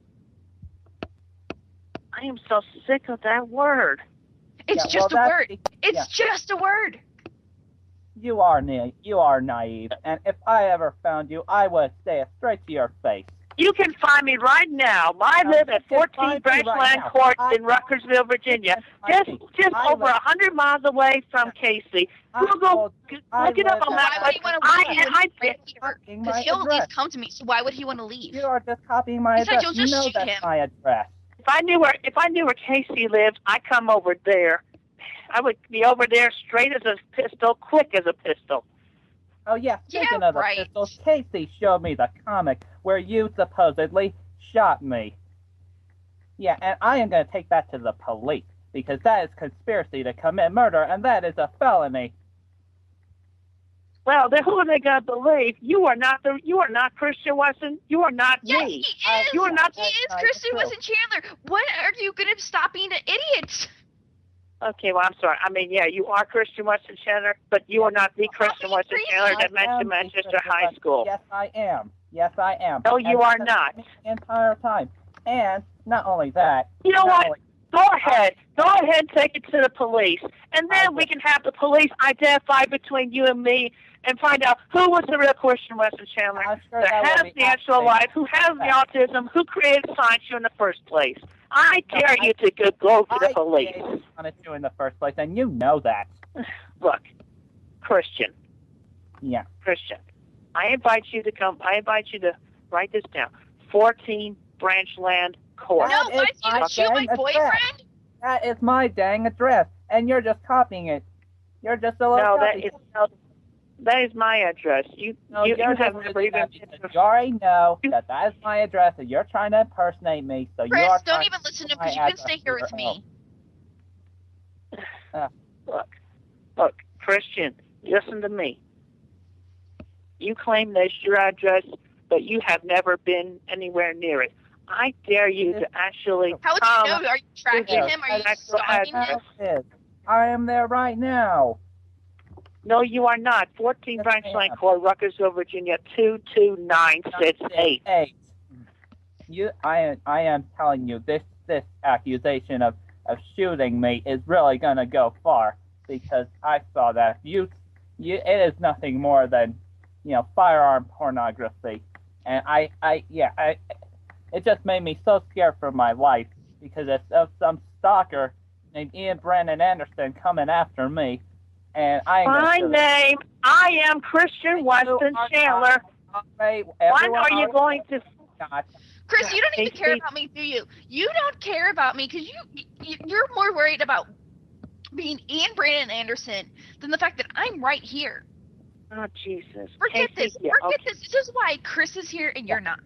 I am so sick of that word.
It's
Yeah, well,
just a
that's
word.
the-
It's
yeah.
just a word.
You are naive, and if I ever found you, I would say it straight to your face.
You can find me right now. I live at 14 Branchland Court in Rutgersville, Virginia. Just over 100 miles away from Casey. Google, look it up on
Why
that.
would he want to leave? Because he'll at least come to me. So why would he want to leave?
You are just copying my
Besides,
address.
you'll just
you know
shoot
that's
him.
my address.
If I knew where Casey lived, I'd come over there. I would be over there straight as a pistol, quick as a pistol.
Oh yeah,
Yeah,
speaking of the
right.
pistols, Casey showed me the comic where you supposedly shot me. Yeah, and I am going to take that to the police, because that is conspiracy to commit murder, and that is a felony.
Well, then who are they going to believe? You are not Christian Weston. You are not
Yeah,
me.
he is.
You are not.
He is
not
Christian
true.
Weston Chandler. When are you going to stop being an idiot?
Okay, well, I'm sorry. I mean, yeah, you are Christian Weston Chandler, but you are not the Christian Weston Chandler that went to Manchester High School.
Yes, I am. Yes, I am.
No, you
And
are
this
not.
has been the entire time. And not only that.
You know
not
what?
only-
Go ahead. Go ahead and take it to the police. And then we can have the police identify between you and me and find out who was the real Christian Weston Chandler,
I'm sure
that
that will
has
be
the actual
happening.
life, who has the autism, who created science you in the first place. I dare you to go to the police.
I wanted you in the first place, and you know that.
Look, Christian,
Yeah.
I invite you to come. I invite you to write this down. 14 Branchland Court.
No,
That
why
is
do you
my
shoot my
dang address.
boyfriend?
That is my dang address, and you're just copying it. You're just a little
No,
copy.
that is my address. You
you're
have
just
never
using
even.
that because you already know that is my address, and you're trying to impersonate me. So
Chris,
you are
don't
trying
even
to
listen
put
to him because
my
you can
address
stay here
to
with
your
me.
Look, Christian, listen to me. You claim that's your address, but you have never been anywhere near it. I dare you to actually
How would
come.
you know? Are you tracking him? Are you
Actual
stalking him?
address.
I am there right now.
No, you are not. 14
Yes,
Branchland
ma'am.
Court, Rutgersville, Virginia, 22968.
I am telling you, this accusation of shooting me is really gonna go far, because I saw that it is nothing more than, firearm pornography, and it just made me so scared for my life, because it's of some stalker named Ian Brandon Anderson coming after me, and I
am Christian Weston Chandler. When are you going to?
Chris, you don't even care
Casey.
about me, do you? You don't care about me because you're more worried about being Ian Brandon Anderson than the fact that I'm right here.
Oh, Jesus.
Forget
Casey,
this.
yeah,
Forget
okay.
this. This is why Chris is here and you're not.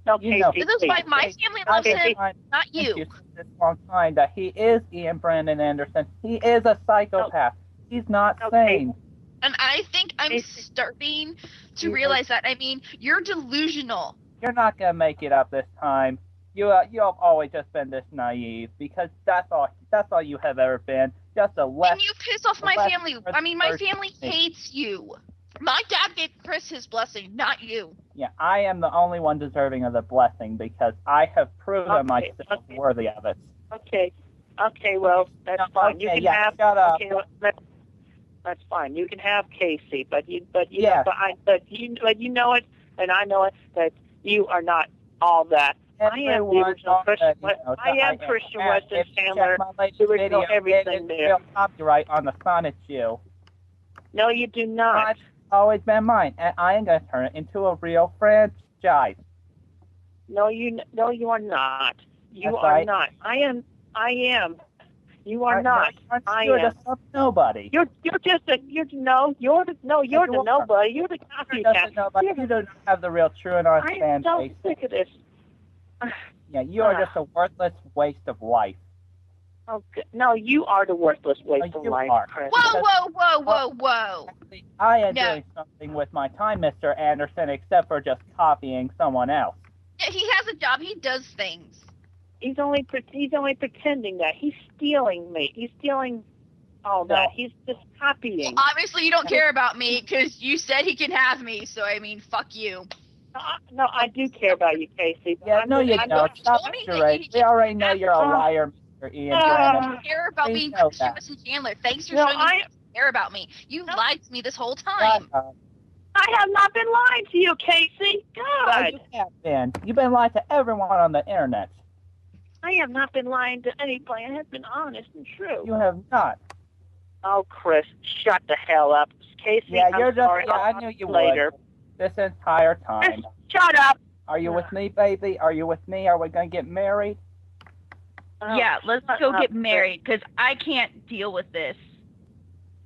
No,
You know.
Casey,
This is why
please.
my family loves him, not you.
This long time that he is Ian Brandon Anderson. He is a psychopath. He's not
Okay.
sane.
And I think I'm starting to realize that. I mean, you're delusional.
You're not gonna make it up this time. You have always just been this naive, because that's all you have ever been. Just a less.
And you piss off my
less
family. I mean, my
person.
family hates you. My dad gave Chris his blessing, not you.
Yeah, I am the only one deserving of the blessing, because I have proven myself worthy of it.
Okay. Well, that's fine. You
Okay,
can
yeah,
have.
shut up.
Okay, that's fine. You can have Casey, but you
Yeah.
know it, and I know it, that you are not all that. I am the
Everyone
original
knows
Christian.
that,
I am Christian
and
Weston
if you check
Chandler.
my latest
The original
video,
everything
it
there.
is copyright on the Sonic Shoe.
No, you do not.
It's always been mine, and I am going to turn it into a real franchise.
No, you are not. You
Yes,
are not. I am. You are not. I
You're
am.
just some nobody.
You're the nobody. You're the copycat.
You're just a nobody. You don't have the real true and honest
I'm
fan
so
base.
sick of this.
Yeah, you are just a worthless waste of life.
Okay. No, you are the worthless waste of
you
life,
are.
Chris.
Whoa.
I am
No.
doing something with my time, Mr. Anderson, except for just copying someone else.
Yeah, he has a job. He does things.
He's only pretending that. He's stealing me. He's stealing all that.
No.
He's just copying.
Obviously, you don't care about me because you said he can have me. So I mean, fuck you.
No, I do care about you, Casey.
Yeah, no, you don't. Stop
told me
it,
that
charade. We already know you're a liar, Mr. Ian Brandon.
care about
We
being
know
Christian
that.
Weston Chandler. Thanks for
No,
showing me you care about me. You lied to me this whole
Shut
time.
up.
I have not been lying to you, Casey.
Yeah,
God.
you have been. You've been lying to everyone on the internet.
I have not been lying to anybody. I have been honest and true.
You have not.
Oh, Chris, shut the hell up. Casey,
Yeah,
I'm
you're just.
sorry.
Yeah,
I'll
I
talk
knew
to
you
later.
would. This entire time.
Shut up.
Are you with me, baby? Are you with me? Are we gonna get married?
Yeah, let's
shut
go
up,
get
Chris.
married, because I can't deal with this.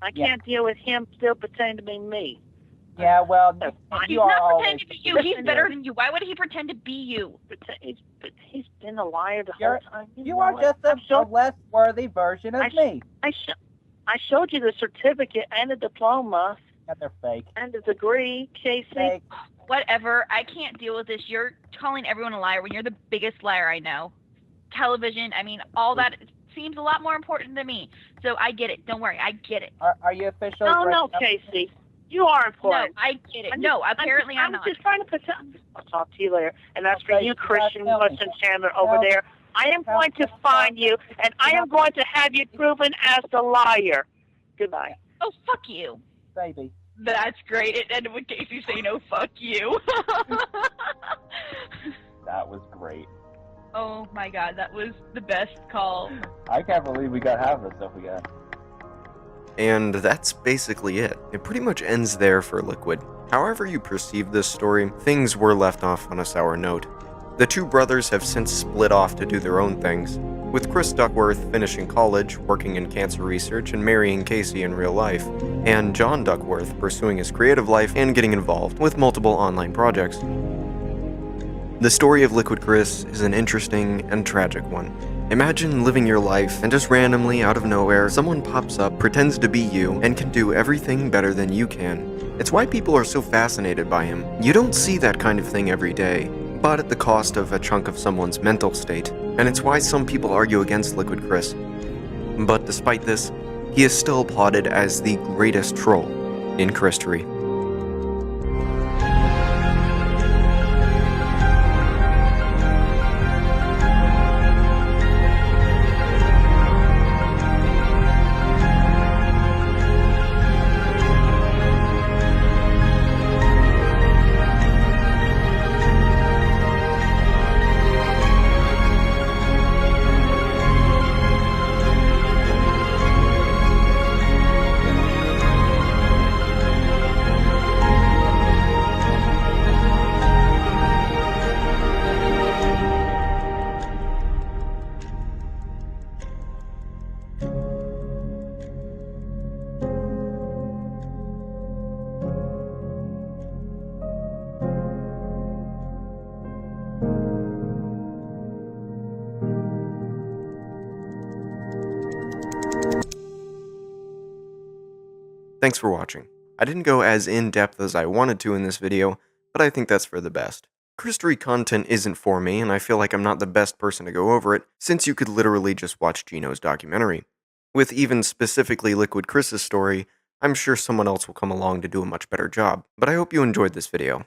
I can't deal with him still pretending to be me.
Yeah, well,
He's
you are
not
always.
pretending to be you. He's better than you. Why would he pretend to be you?
He's been a liar the
You're-
whole time.
You are just a less worthy version of me.
I showed you the certificate and the diploma
Yeah, they're fake.
and the degree, Casey.
Fake.
Whatever. I can't deal with this. You're calling everyone a liar when you're the biggest liar I know. Television, I mean, all that seems a lot more important than me. So I get it. Don't worry. I get it.
Are you officially?
No,
breaking up?
Casey. You are
No,
important.
I get it.
I'm
No,
just-
apparently I'm not.
I'm just trying to pretend. I'll talk to you later. And that's for
Okay,
you,
you gotta
Christian
tell me.
Weston Chandler over
Tell me.
there. I am
Tell
going to
me.
find you, and I am going to have you proven as the liar. Goodbye.
Oh, fuck you.
Baby.
That's great. It ended with Casey saying, oh, fuck you.
That was great.
Oh, my God. That was the best call.
I can't believe we got half the stuff we got.
And that's basically it. It pretty much ends there for Liquid. However you perceive this story, things were left off on a sour note. The two brothers have since split off to do their own things, with Chris Duckworth finishing college, working in cancer research, and marrying Casey in real life, and John Duckworth pursuing his creative life and getting involved with multiple online projects. The story of Liquid Chris is an interesting and tragic one. Imagine living your life and just randomly, out of nowhere, someone pops up, pretends to be you, and can do everything better than you can. It's why people are so fascinated by him. You don't see that kind of thing every day, but at the cost of a chunk of someone's mental state, and it's why some people argue against Liquid Chris. But despite this, he is still applauded as the greatest troll in christory. Thanks for watching. I didn't go as in-depth as I wanted to in this video, but I think that's for the best. Christory content isn't for me, and I feel like I'm not the best person to go over it, since you could literally just watch Gino's documentary. With even specifically Liquid Chris's story, I'm sure someone else will come along to do a much better job, but I hope you enjoyed this video.